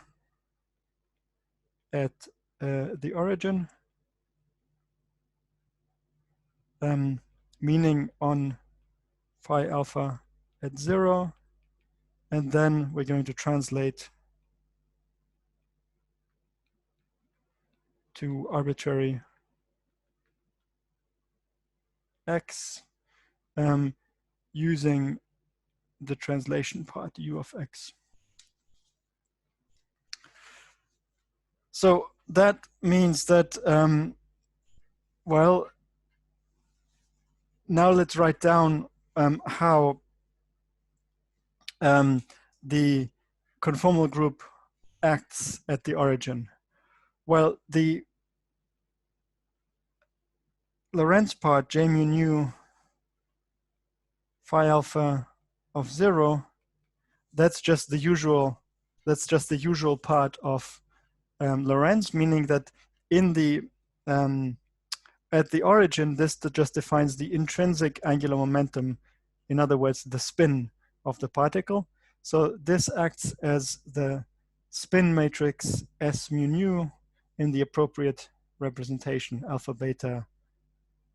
at the origin, meaning on phi alpha at 0, and then we're going to translate to arbitrary x using the translation part u of x. So that means that, well, now let's write down how the conformal group acts at the origin. Well, the Lorentz part, J mu nu phi alpha of 0, that's just the usual part of Lorentz, meaning that in the at the origin, this just defines the intrinsic angular momentum, in other words, the spin of the particle. So this acts as the spin matrix S mu nu in the appropriate representation, alpha beta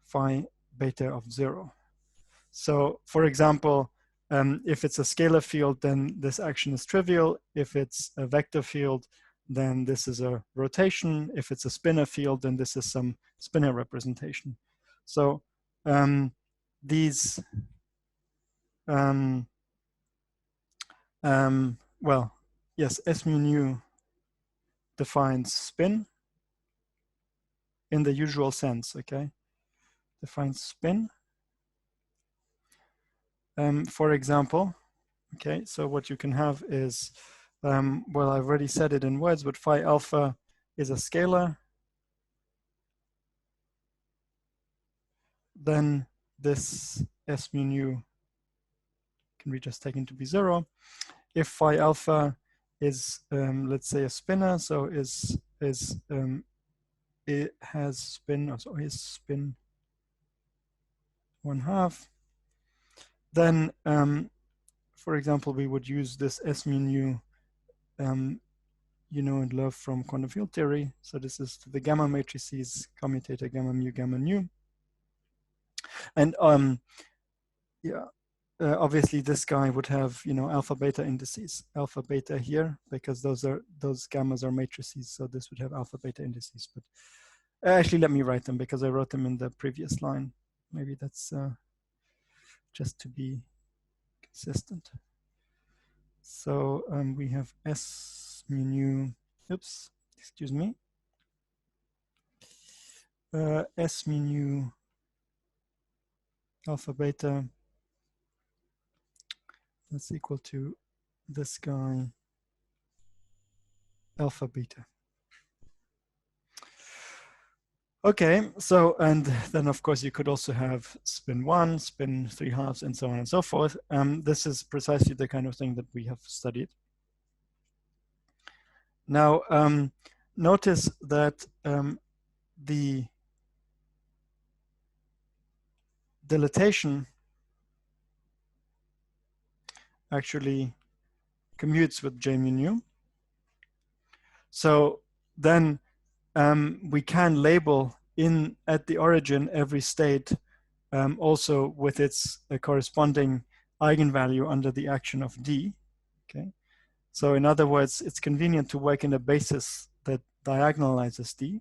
phi beta of 0. So for example, if it's a scalar field, then this action is trivial. If it's a vector field, then this is a rotation. If it's a spinor field, then this is some spinor representation. So these, well, yes, S mu nu defines spin in the usual sense, okay? Defines spin. For example, okay, so what you can have is, well, I've already said it in words, but phi alpha is a scalar. Then this S mu nu can be just taken to be 0. If phi alpha is, let's say, a spinor, so it has spin, so is spin 1/2, then, for example, we would use this S mu nu, you know and love from quantum field theory. So this is the gamma matrices, commutator gamma mu, gamma nu. And yeah, obviously this guy would have, alpha beta indices, alpha beta here, because those gammas are matrices. So this would have alpha beta indices. But actually, let me write them because I wrote them in the previous line. Maybe that's just to be consistent. So we have S mu nu, oops, excuse me. S mu nu alpha beta, that's equal to this guy, alpha beta. Okay, so, and then of course you could also have spin 1, spin 3/2, and so on and so forth. This is precisely the kind of thing that we have studied. Now, notice that the dilatation actually commutes with J mu nu. So then we can label at the origin every state also with its corresponding eigenvalue under the action of D. Okay, so in other words, it's convenient to work in a basis that diagonalizes D.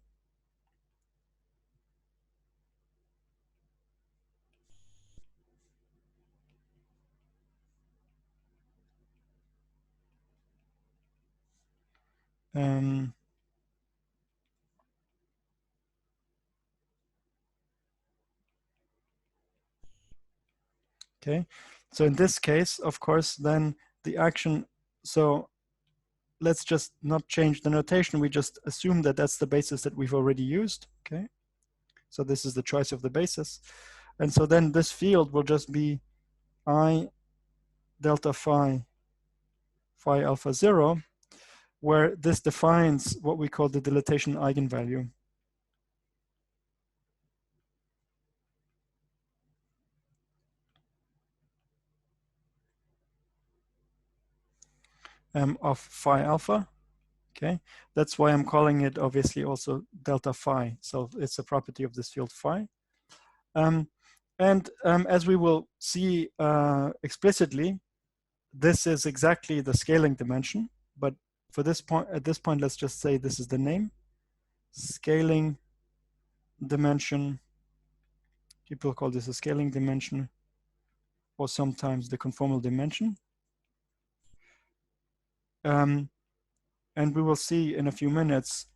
Okay, so in this case, of course, then the action, so let's just not change the notation. We just assume that that's the basis that we've already used. Okay, so this is the choice of the basis. And so then this field will just be I delta phi alpha 0, where this defines what we call the dilatation eigenvalue. Of phi alpha. Okay, that's why I'm calling it obviously also delta phi. So it's a property of this field phi. As we will see explicitly, this is exactly the scaling dimension. But for this point, at this point, let's just say this is the name. Scaling dimension. People call this a scaling dimension, or sometimes the conformal dimension. And we will see in a few minutes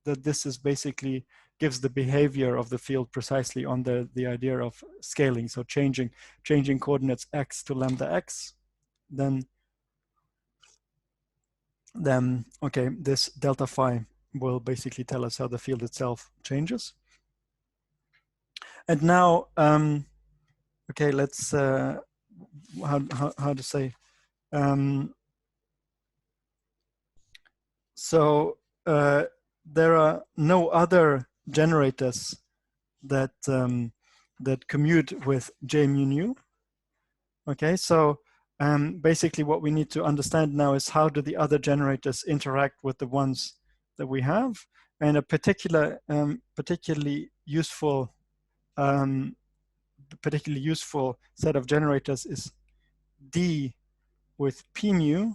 that this is basically gives the behavior of the field precisely on the idea of scaling. So changing coordinates x to lambda x, then okay, this delta phi will basically tell us how the field itself changes. And now, okay, let's how to say. So there are no other generators that that commute with J mu nu. Okay, so basically what we need to understand now is how do the other generators interact with the ones that we have, and a particularly useful set of generators is D with P mu.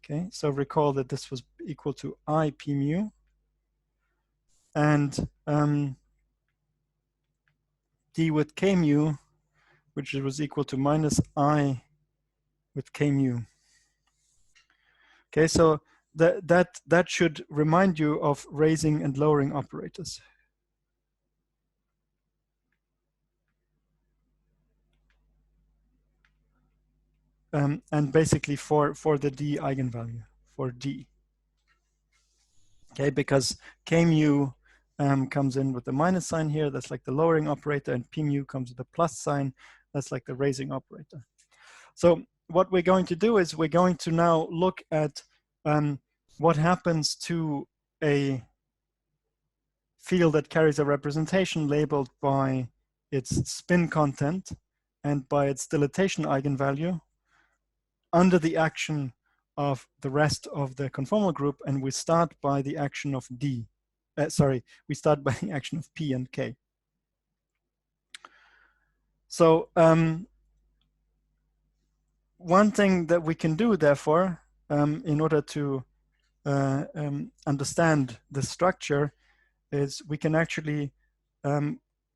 Okay, so recall that this was equal to I P mu, and D with K mu, which was equal to minus I with K mu. Okay, so that should remind you of raising and lowering operators. And basically for the D eigenvalue, for D. Okay, because K mu comes in with the minus sign here, that's like the lowering operator, and P mu comes with the plus sign, that's like the raising operator. So what we're going to do is we're going to now look at what happens to a field that carries a representation labeled by its spin content and by its dilatation eigenvalue under the action of the rest of the conformal group, and we start by the action of D. We start by the action of P and K. So one thing that we can do, therefore, in order to understand the structure, is we can actually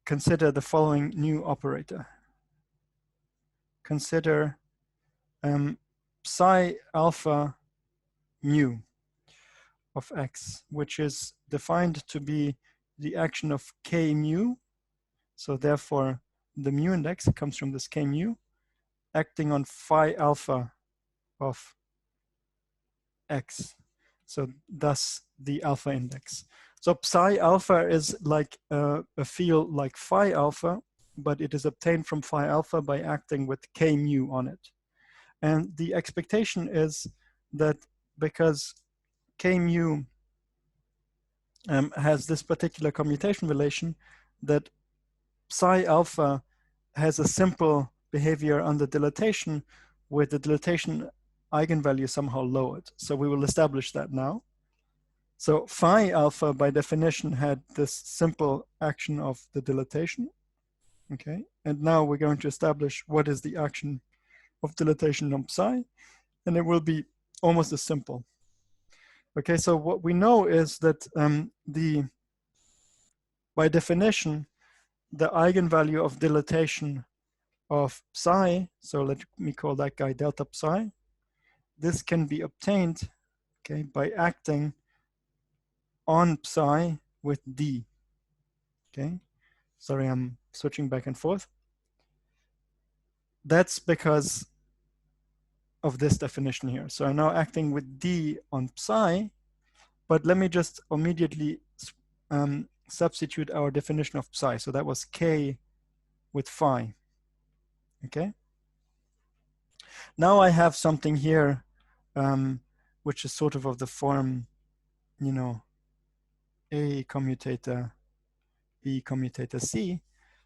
consider the following new operator. Consider psi alpha mu of x, which is defined to be the action of k mu. So therefore, the mu index comes from this k mu, acting on phi alpha of x. So thus the alpha index. So psi alpha is like a field like phi alpha, but it is obtained from phi alpha by acting with k mu on it. And the expectation is that because k mu has this particular commutation relation, that psi alpha has a simple behavior under dilatation with the dilatation eigenvalue somehow lowered. So we will establish that now. So phi alpha by definition had this simple action of the dilatation. Okay, and now we're going to establish what is the action of dilatation on psi, and it will be almost as simple. Okay, so what we know is that by definition, the eigenvalue of dilatation of psi, so let me call that guy delta psi, this can be obtained, okay, by acting on psi with d. Okay, sorry, I'm switching back and forth. That's because of this definition here. So I'm now acting with d on psi, but let me just immediately substitute our definition of psi. So that was k with phi. Okay. Now I have something here, which is sort of the form, you know, A commutator, B commutator C.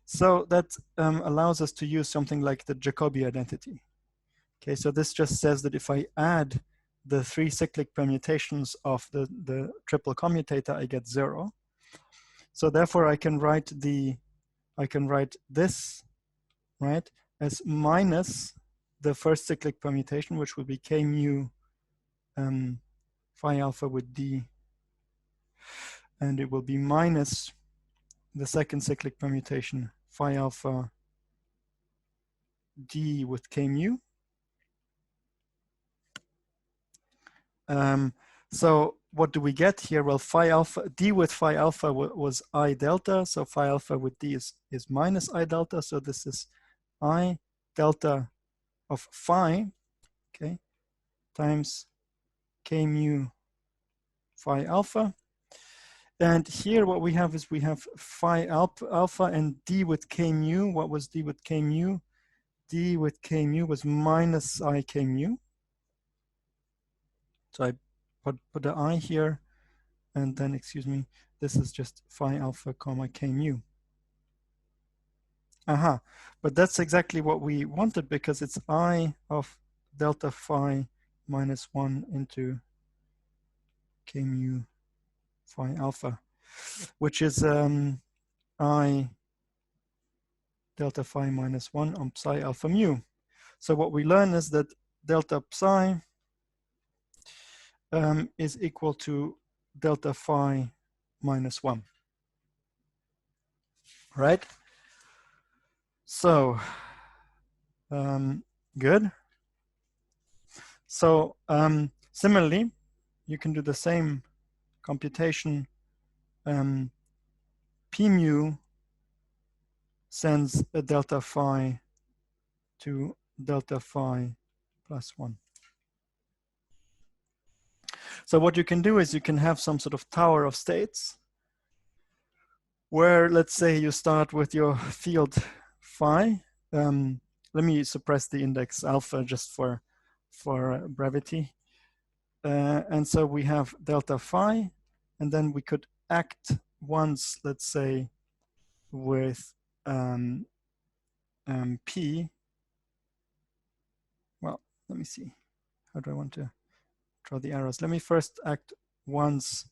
So that allows us to use something like the Jacobi identity. Okay, so this just says that if I add the 3 cyclic permutations of the triple commutator, I get 0. So therefore I can write this, right, as minus the first cyclic permutation, which will be k mu phi alpha with d, and it will be minus the second cyclic permutation phi alpha d with k mu. So what do we get here? Well, phi alpha d with phi alpha was I delta, so phi alpha with d is minus I delta, so this is I delta of phi, okay, times k mu phi alpha. And here what we have is we have phi alpha and d with k mu. What was d with k mu? D with k mu was minus I k mu. So I put the I here, and then, excuse me, this is just phi alpha comma k mu. Aha, but that's exactly what we wanted, because it's I of delta phi minus 1 into k mu phi alpha, which is I delta phi minus 1 on psi alpha mu. So what we learn is that delta psi is equal to delta phi minus 1. Right? So, good. So, similarly, you can do the same computation. P mu sends a delta phi to delta phi plus 1. So what you can do is you can have some sort of tower of states where, let's say, you start with your field phi. Let me suppress the index alpha just for brevity. And so we have delta phi, and then we could act once, let's say, with P. Well, let me see. How do I want to draw the arrows? Let me first act once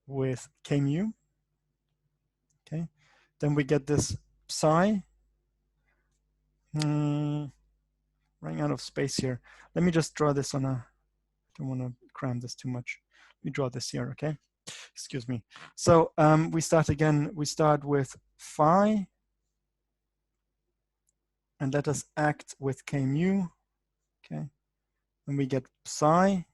with k mu. Okay, then we get this psi. Running out of space here. Let me just draw this on a, don't want to cram this too much. Let me draw this here, okay? Excuse me. So we start again, we start with phi, and let us act with k mu, okay? And we get psi,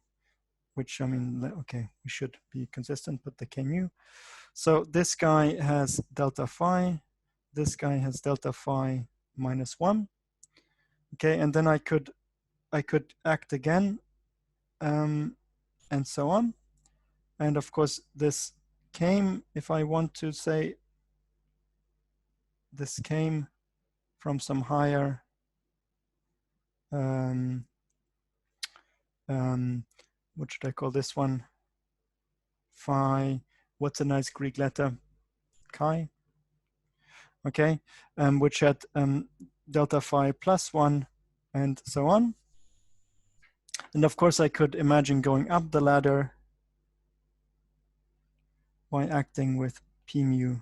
which, I mean, okay, we should be consistent with the k mu. So this guy has delta phi, this guy has delta phi minus 1. Okay, and then I could act again, and so on. And of course, this came, if I want to say, this came from some higher, what should I call this one? Phi, what's a nice Greek letter? Chi. Okay, which had delta phi plus 1 and so on. And of course I could imagine going up the ladder by acting with p mu,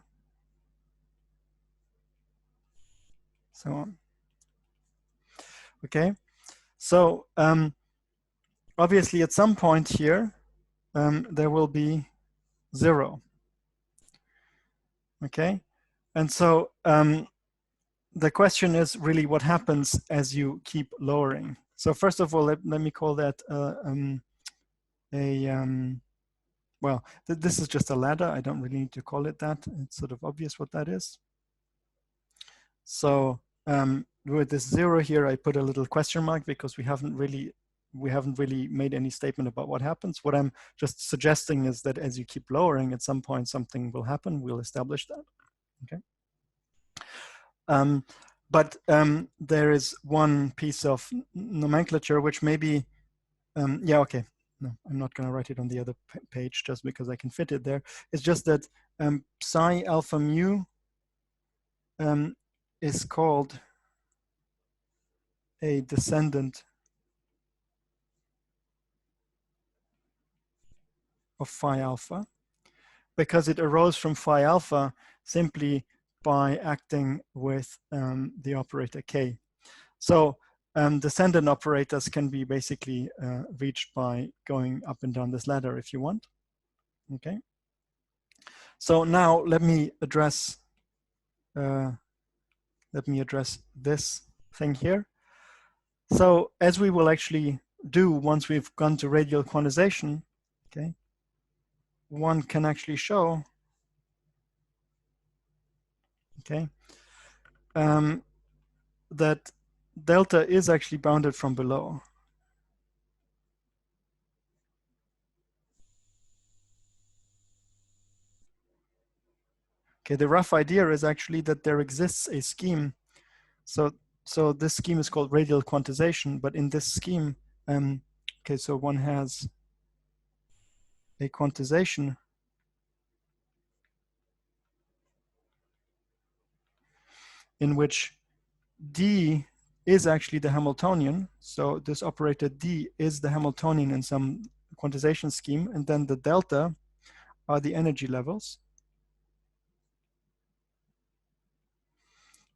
so on. Okay, so obviously at some point here there will be 0. Okay, and so the question is really what happens as you keep lowering. So first of all, let me call that well, this is just a ladder. I don't really need to call it that. It's sort of obvious what that is. So with this 0 here, I put a little question mark because we haven't really made any statement about what happens. What I'm just suggesting is that as you keep lowering, at some point something will happen. We'll establish that. Okay. But there is one piece of nomenclature which maybe, yeah, okay. No, I'm not going to write it on the other page just because I can fit it there. It's just that psi alpha mu is called a descendant of phi alpha because it arose from phi alpha simply by acting with the operator k. So descendant operators can be basically reached by going up and down this ladder if you want. Okay. So now let me address this thing here. So as we will actually do once we've gone to radial quantization, okay, one can actually show, okay, that delta is actually bounded from below. Okay, the rough idea is actually that there exists a scheme. So this scheme is called radial quantization, but in this scheme, okay, so one has a quantization in which D is actually the Hamiltonian. So this operator D is the Hamiltonian in some quantization scheme, and then the delta are the energy levels.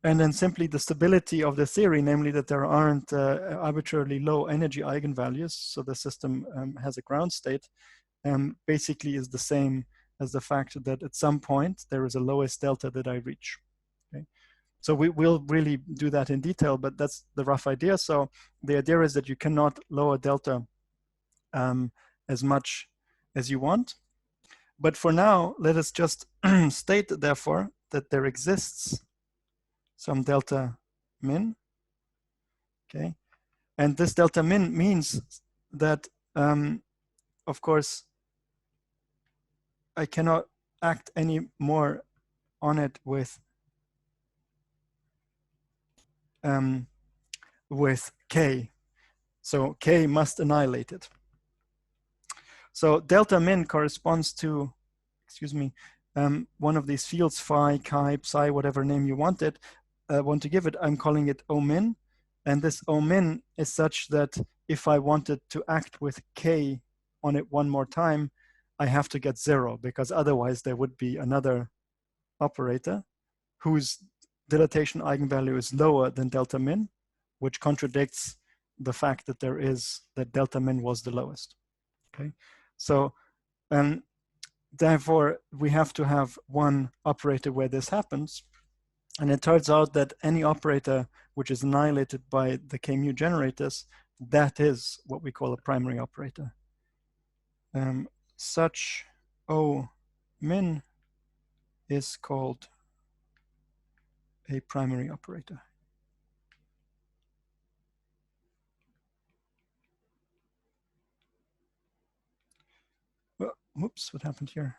And then simply the stability of the theory, namely that there aren't arbitrarily low energy eigenvalues, so the system has a ground state, basically is the same as the fact that at some point there is a lowest delta that I reach. Okay? So we will really do that in detail, but that's the rough idea. So the idea is that you cannot lower delta as much as you want. But for now, let us just state, therefore, that there exists some delta min, okay? And this delta min means that, of course, I cannot act any more on it with k. So k must annihilate it. So delta min corresponds to, excuse me, one of these fields, phi, chi, psi, whatever name you want to give it. I'm calling it O min, and this O min is such that if I wanted to act with k on it one more time, I have to get 0, because otherwise there would be another operator whose dilatation eigenvalue is lower than delta min, which contradicts the fact that that delta min was the lowest. Okay, so therefore we have to have one operator where this happens, and it turns out that any operator which is annihilated by the k mu generators, that is what we call a primary operator. Such O min is called a primary operator. Well, whoops, what happened here?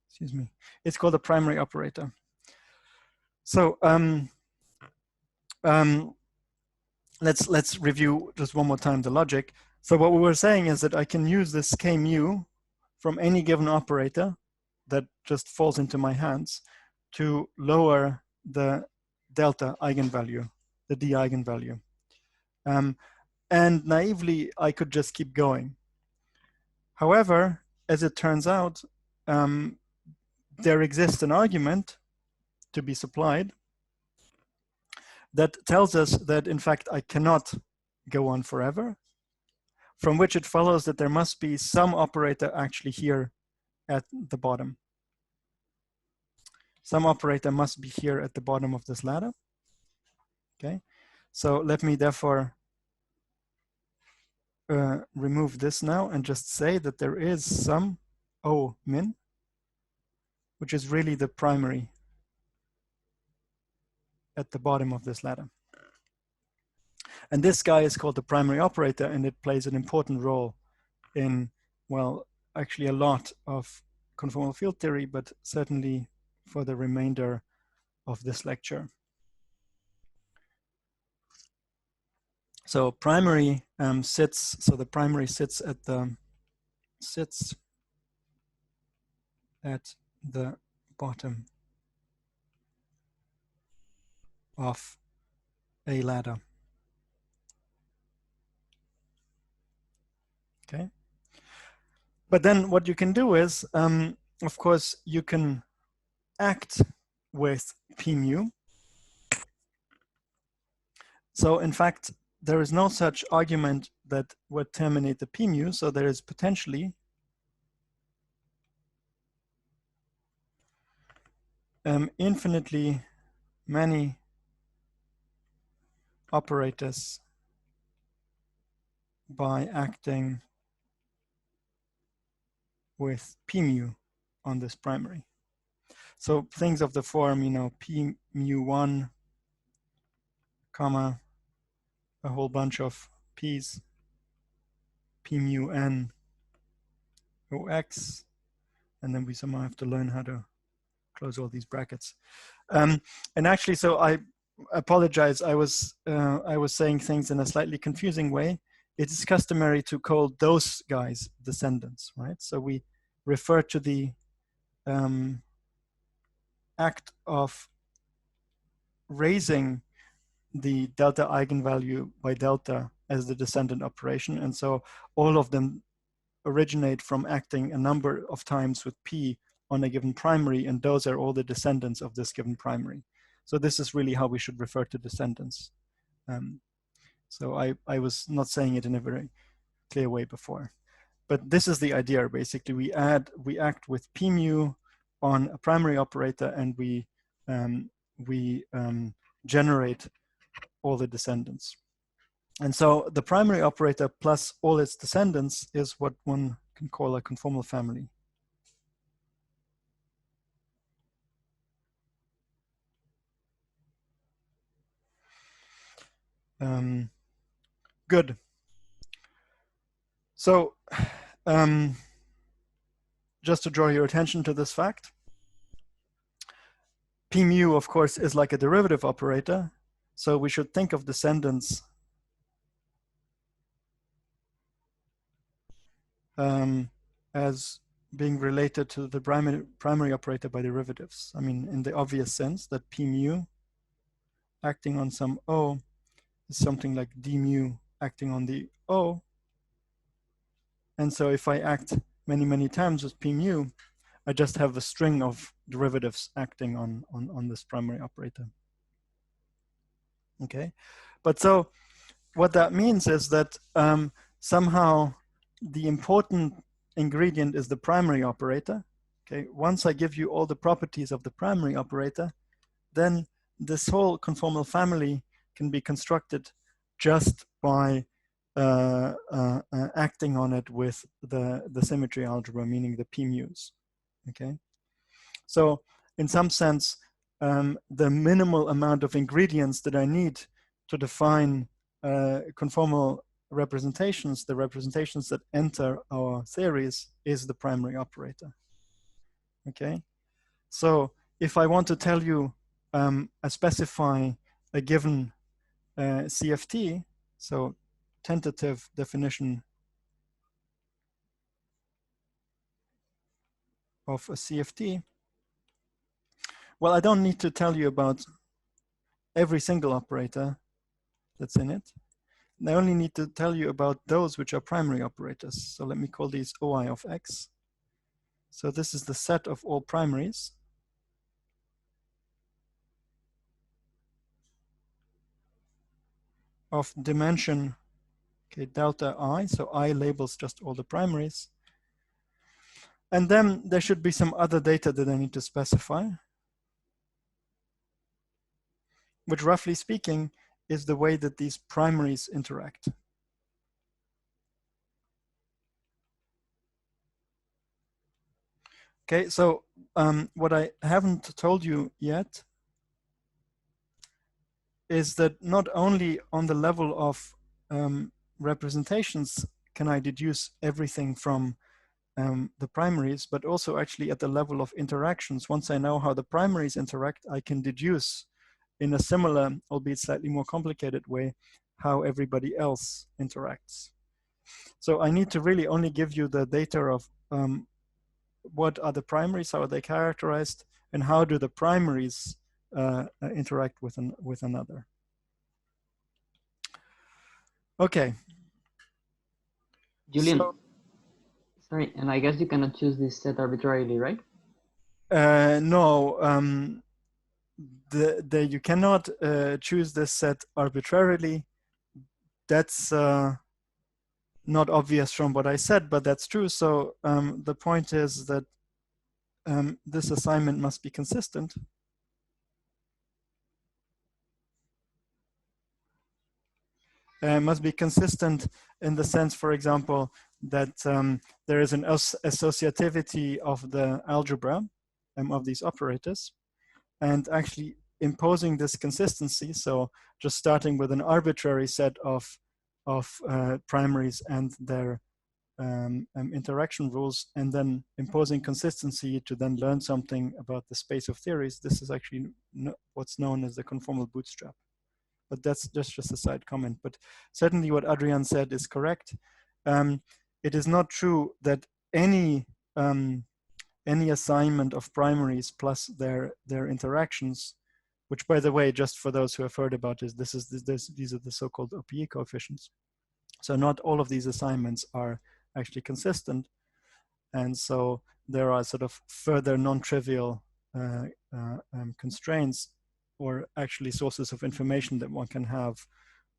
Excuse me. It's called a primary operator. So let's review just one more time the logic. So what we were saying is that I can use this k mu from any given operator that just falls into my hands to lower the delta eigenvalue, the D eigenvalue. And naively, I could just keep going. However, as it turns out, there exists an argument to be supplied that tells us that, in fact, I cannot go on forever, from which it follows that there must be some operator actually here at the bottom. Some operator must be here at the bottom of this ladder. Okay, so let me therefore remove this now and just say that there is some O min, which is really the primary at the bottom of this ladder. And this guy is called the primary operator, and it plays an important role in, well, actually a lot of conformal field theory, but certainly for the remainder of this lecture. So primary sits, so the primary sits at the bottom of a ladder. Okay. But then what you can do is, of course, you can act with p mu. So in fact, there is no such argument that would terminate the p mu. So there is potentially infinitely many operators by acting with p mu on this primary. So things of the form, you know, p mu1, comma, a whole bunch of p's, p mu n ox, and then we somehow have to learn how to close all these brackets. And actually, so I apologize, I was saying things in a slightly confusing way. It is customary to call those guys descendants, right? So we refer to the act of raising the delta eigenvalue by delta as the descendant operation. And so all of them originate from acting a number of times with p on a given primary, and those are all the descendants of this given primary. So this is really how we should refer to descendants. So I was not saying it in a very clear way before. But this is the idea, basically. We act with p mu on a primary operator, and we generate all the descendants. And so the primary operator plus all its descendants is what one can call a conformal family. Good. So just to draw your attention to this fact, p mu, of course, is like a derivative operator. So we should think of descendants as being related to the primary operator by derivatives. I mean, in the obvious sense that p mu acting on some O is something like d mu acting on the O. And so if I act many, many times with p mu, I just have a string of derivatives acting on this primary operator. Okay, but so what that means is that somehow the important ingredient is the primary operator. Okay, once I give you all the properties of the primary operator, then this whole conformal family can be constructed just by acting on it with the symmetry algebra, meaning the p mu's. Okay, so in some sense, the minimal amount of ingredients that I need to define conformal representations, the representations that enter our theories, is the primary operator. Okay, so if I want to tell you, I specify a given CFT, so tentative definition of a CFT, well, I don't need to tell you about every single operator that's in it. I only need to tell you about those which are primary operators. So let me call these OI of X. So this is the set of all primaries. Of dimension, okay, delta I, so I labels just all the primaries. And then there should be some other data that I need to specify, which roughly speaking is the way that these primaries interact. Okay, so what I haven't told you yet is that not only on the level of representations can I deduce everything from the primaries, but also actually at the level of interactions. Once I know how the primaries interact, I can deduce in a similar, albeit slightly more complicated way, how everybody else interacts. So I need to really only give you the data of what are the primaries, how are they characterized, and how do the primaries interact with another. Okay. Julian, So, sorry, and I guess you cannot choose this set arbitrarily, right? No, you cannot choose this set arbitrarily. That's not obvious from what I said, but that's true. So the point is that this assignment must be consistent. Must be consistent in the sense, for example, that there is an associativity of the algebra of these operators, and actually imposing this consistency. So just starting with an arbitrary set of primaries and their interaction rules, and then imposing consistency to then learn something about the space of theories. This is actually what's known as the conformal bootstrap. But that's just a side comment. But certainly what Adrian said is correct. It is not true that any assignment of primaries plus their interactions, which, by the way, just for those who have heard about this, these are the so-called OPE coefficients. So not all of these assignments are actually consistent, and so there are sort of further non-trivial constraints, or actually sources of information that one can have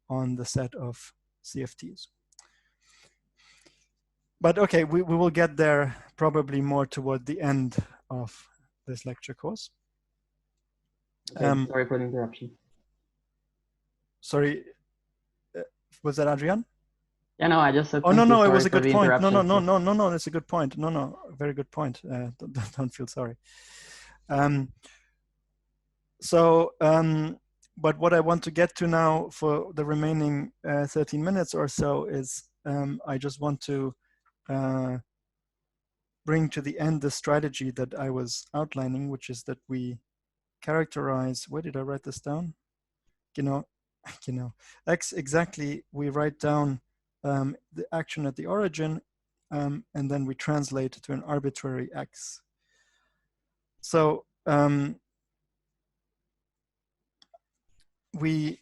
on the set of CFTs. But okay, we will get there probably more toward the end of this lecture course. Okay, sorry for the interruption. Sorry, was that Adrian? Yeah, no, I just said. Oh no, it was a good point. No, that's a good point. No, very good point. Don't feel sorry. But what I want to get to now for the remaining 13 minutes or so is I just want to bring to the end the strategy that I was outlining, which is that we characterize, where did I write this down? X exactly, we write down the action at the origin, and then we translate to an arbitrary X. So we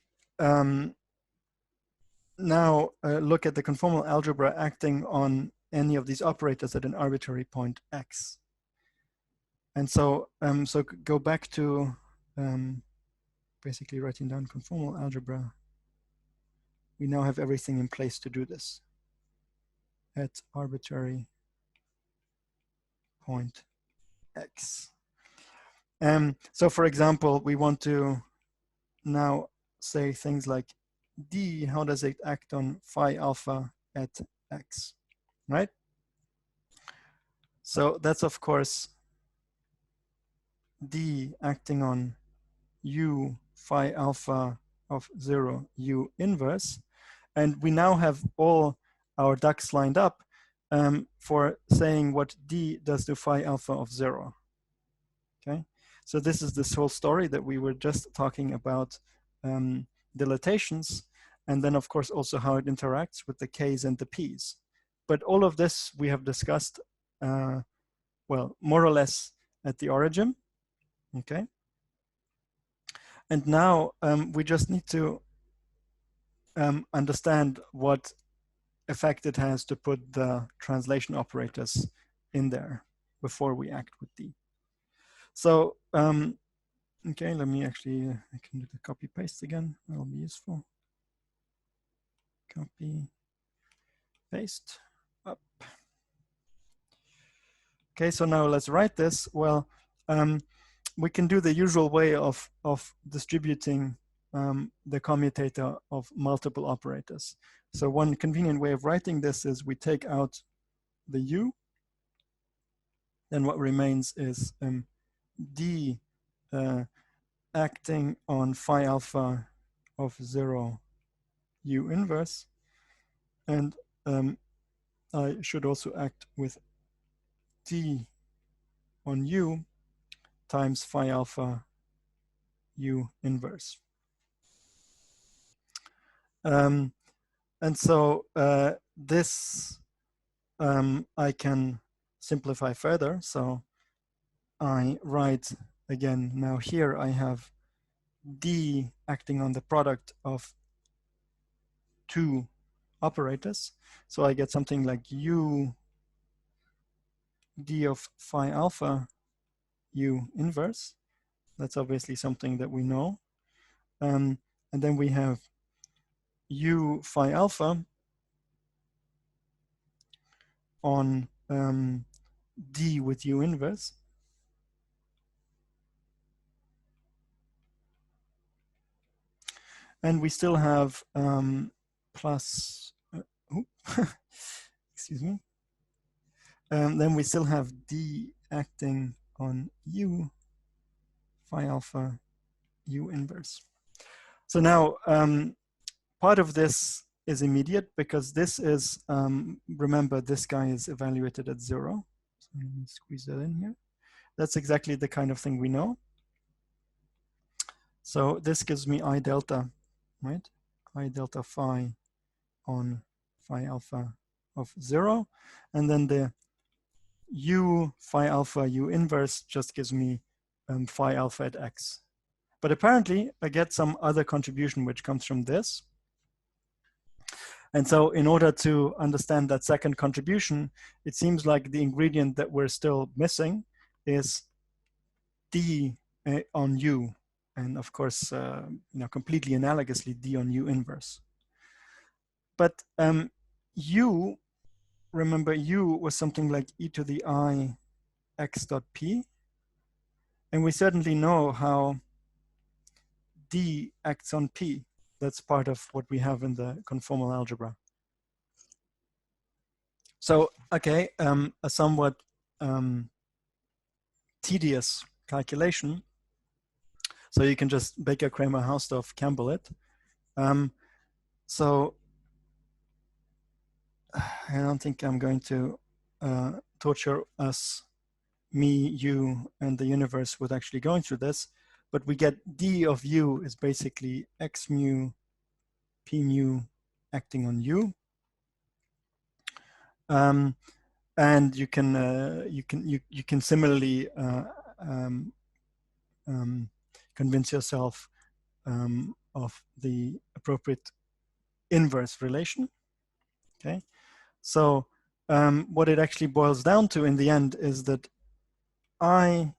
now look at the conformal algebra acting on any of these operators at an arbitrary point X. And so, so go back to basically writing down conformal algebra. We now have everything in place to do this at arbitrary point X. So for example, we want to now say things like D, how does it act on phi alpha at X, right? So that's of course D acting on U phi alpha of 0 U inverse. And we now have all our ducks lined up for saying what D does to phi alpha of 0. Okay, so this is this whole story that we were just talking about, dilatations, and then of course also how it interacts with the K's and the P's. But all of this we have discussed, well, more or less at the origin, okay? And now we just need to understand what effect it has to put the translation operators in there. before we act with D. So, okay, let me actually, I can do the copy paste again. That'll be useful. Copy, paste, up. Okay, so now let's write this. Well, we can do the usual way of distributing the commutator of multiple operators. So one convenient way of writing this is we take out the U, then what remains is D acting on phi alpha of 0 U inverse, and I should also act with D on U times phi alpha U inverse. And so this I can simplify further. So I write again, now here I have D acting on the product of two operators. So I get something like U D of phi alpha U inverse. That's obviously something that we know. And then we have U phi alpha on D with U inverse. And we still have plus, excuse me. Then we still have D acting on U phi alpha U inverse. So now part of this is immediate because this is, remember, this guy is evaluated at 0. So let me squeeze that in here. That's exactly the kind of thing we know. So this gives me I delta, right? I delta phi on phi alpha of 0. And then the U phi alpha U inverse just gives me phi alpha at x. But apparently I get some other contribution which comes from this. And so in order to understand that second contribution, it seems like the ingredient that we're still missing is D on U. And of course, completely analogously, D on U inverse. But U, remember, U was something like e to the I x dot p. And we certainly know how D acts on P. That's part of what we have in the conformal algebra. So, okay, a somewhat tedious calculation. So you can just Baker, Kramer, Hausdorff, Campbell it. So I don't think I'm going to torture us, me, you, and the universe with actually going through this. But we get D of U is basically X mu, P mu acting on U. And you can similarly convince yourself of the appropriate inverse relation. Okay, so what it actually boils down to in the end is that I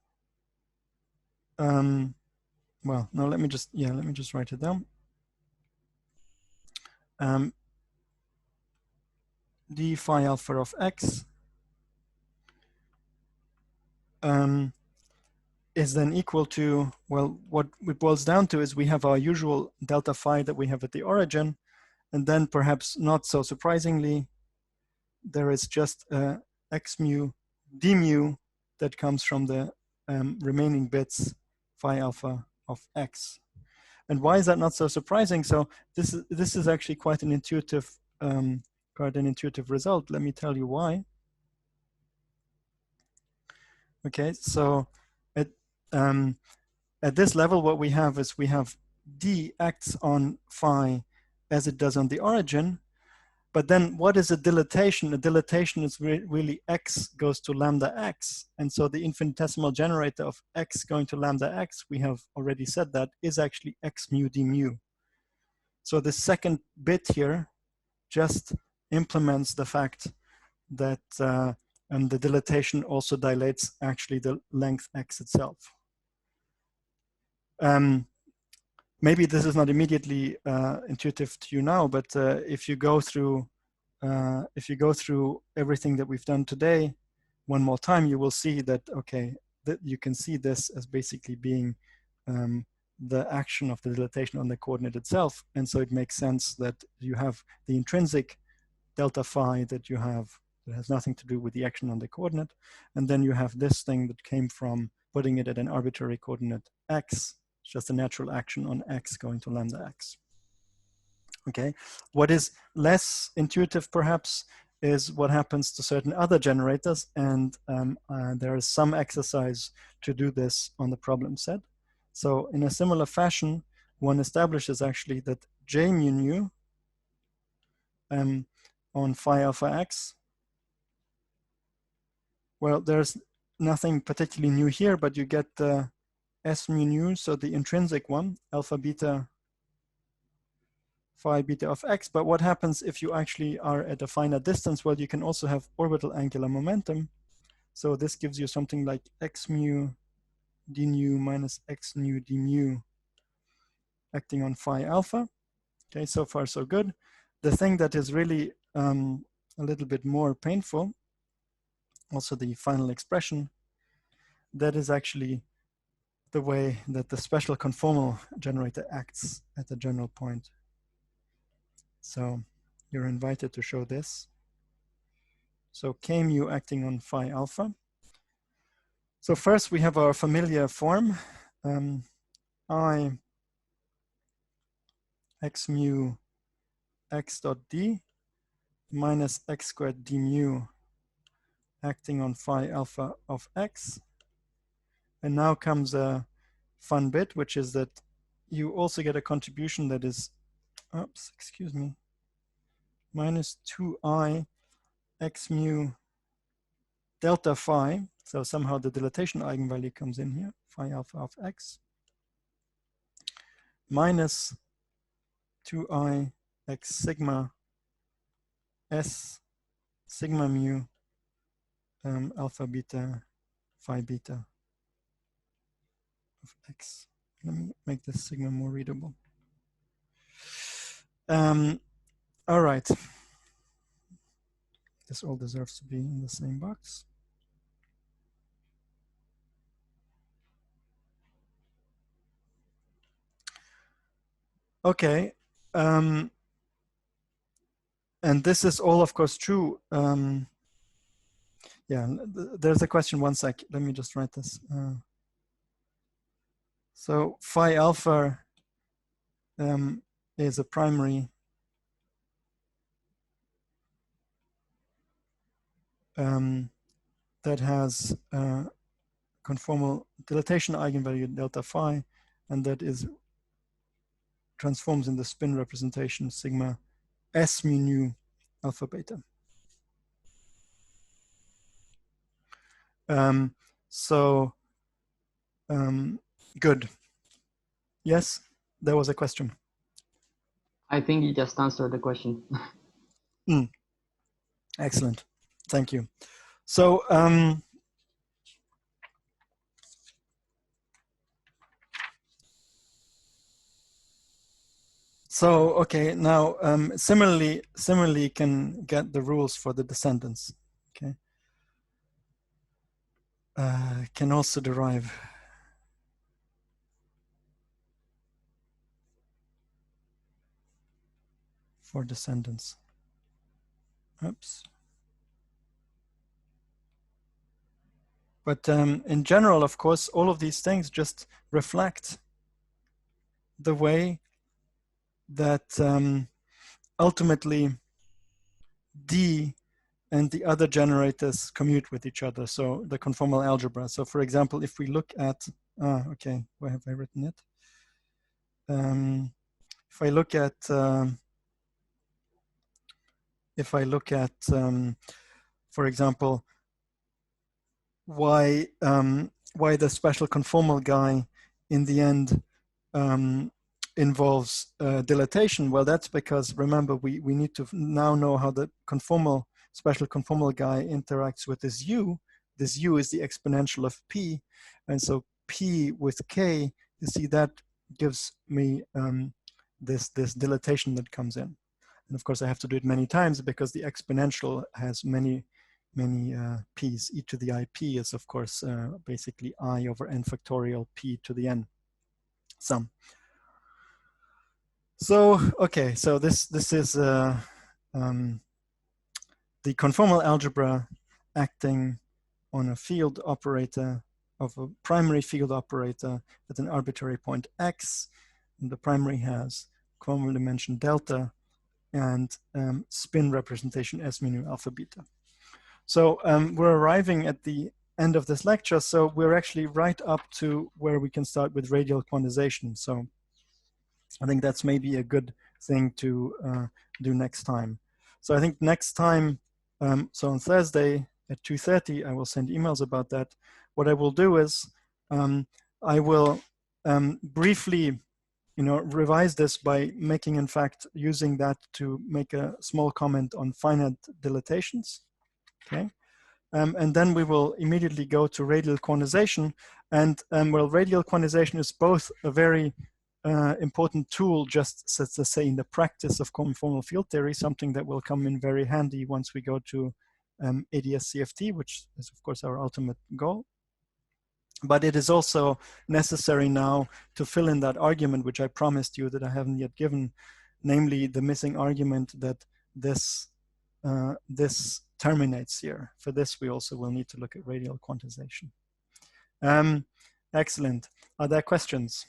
well, no, let me just write it down. D phi alpha of x is then equal to, well, what it boils down to is we have our usual delta phi that we have at the origin, and then perhaps not so surprisingly, there is just x mu d mu that comes from the remaining bits phi alpha of x. And why is that not so surprising? So this is actually quite an intuitive result. Let me tell you why. Okay, so at this level, what we have is we have D acts on phi as it does on the origin. But then what is a dilatation? A dilatation is really x goes to lambda x. And so the infinitesimal generator of x going to lambda x, we have already said that, is actually x mu d mu. So the second bit here just implements the fact that And the dilatation also dilates actually the length x itself. Maybe this is not immediately intuitive to you now, but if you go through everything that we've done today one more time, you will see that, okay, that you can see this as basically being the action of the dilatation on the coordinate itself. And so it makes sense that you have the intrinsic delta phi that you have that has nothing to do with the action on the coordinate. And then you have this thing that came from putting it at an arbitrary coordinate x. It's just a natural action on x going to lambda x. Okay, what is less intuitive perhaps is what happens to certain other generators, and there is some exercise to do this on the problem set. So in a similar fashion, one establishes actually that J mu nu on phi alpha x, well, there's nothing particularly new here, but you get the S mu nu, so the intrinsic one, alpha beta phi beta of x. But what happens if you actually are at a finite distance? Well, you can also have orbital angular momentum. So this gives you something like x mu d nu minus x nu d mu acting on phi alpha. Okay, so far so good. The thing that is really a little bit more painful, also the final expression, that is actually the way that the special conformal generator acts at the general point. So you're invited to show this. So K mu acting on phi alpha. So first we have our familiar form, I x mu x dot d minus x squared d mu acting on phi alpha of x. And now comes a fun bit, which is that you also get a contribution that is, oops, excuse me, minus 2i x mu delta phi. So somehow the dilatation eigenvalue comes in here, phi alpha of x, minus 2i x sigma s sigma mu alpha beta phi beta of x. Let me make this sigma more readable. All right. This all deserves to be in the same box. Okay. And this is all, of course, true. Yeah, there's a question, one sec. Let me just write this. So phi alpha is a primary that has conformal dilatation eigenvalue delta phi, and that is transforms in the spin representation sigma s mu nu alpha beta. Good. Yes, there was a question. I think you just answered the question. Excellent. Thank you. So, okay, now similarly can get the rules for the descendants. Okay, can also derive for descendants. Oops. But in general, of course, all of these things just reflect the way that ultimately D and the other generators commute with each other. So the conformal algebra. So for example, if we look at, okay, where have I written it? If I look at, for example, why the special conformal guy in the end involves dilatation. Well, that's because, remember, we need to now know how the conformal special conformal guy interacts with this u is the exponential of p, and so p with k, you see that gives me this dilatation that comes in. And of course I have to do it many times because the exponential has many p's. E to the ip is of course basically I over n factorial p to the n sum. So okay, so this is the conformal algebra acting on a field operator of a primary field operator at an arbitrary point x. And the primary has conformal dimension delta and spin representation S mu alpha beta. So we're arriving at the end of this lecture. So we're actually right up to where we can start with radial quantization. So I think that's maybe a good thing to do next time. So I think next time, so on Thursday at 2:30, I will send emails about that. What I will do is I will briefly revise this by making, in fact, using that to make a small comment on finite dilatations, okay? And then we will immediately go to radial quantization. And well, radial quantization is both a very important tool, just so to say, in the practice of conformal field theory, something that will come in very handy once we go to ADS-CFT, which is, of course, our ultimate goal. But it is also necessary now to fill in that argument, which I promised you that I haven't yet given, namely the missing argument that this terminates here. For this, we also will need to look at radial quantization. Excellent. Are there questions?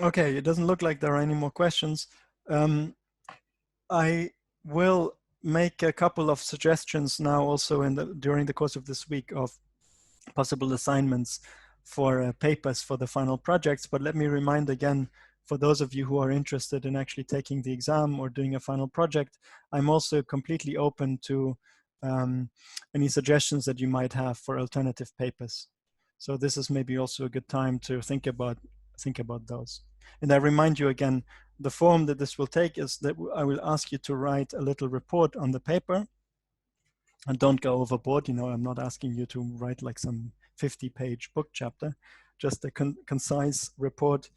Okay, it doesn't look like there are any more questions. I will make a couple of suggestions now also during the course of this week of possible assignments for papers for the final projects. But let me remind again, for those of you who are interested in actually taking the exam or doing a final project, I'm also completely open to any suggestions that you might have for alternative papers. So this is maybe also a good time to think about those. And I remind you again, the form that this will take is that I will ask you to write a little report on the paper. And don't go overboard, I'm not asking you to write like some 50-page book chapter, just a concise report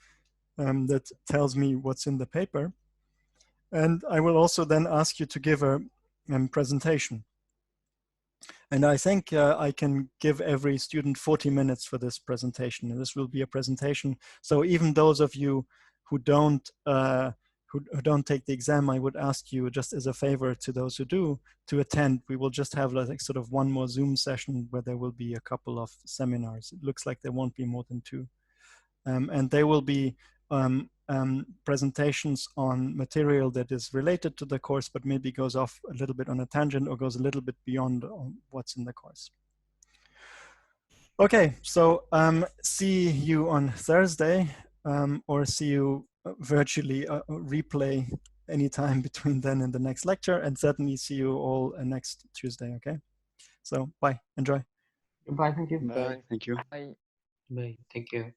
that tells me what's in the paper. And I will also then ask you to give a presentation. And I think I can give every student 40 minutes for this presentation. And this will be a presentation. So even those of you who don't take the exam, I would ask you, just as a favor to those who do, to attend. We will just have like sort of one more Zoom session where there will be a couple of seminars. It looks like there won't be more than 2. And they will be presentations on material that is related to the course, but maybe goes off a little bit on a tangent or goes a little bit beyond what's in the course. Okay, so see you on Thursday, or see you virtually replay anytime between then and the next lecture, and certainly see you all next Tuesday, okay? So bye, enjoy. Goodbye, thank you. Bye. Thank you. Bye. Bye. Thank you.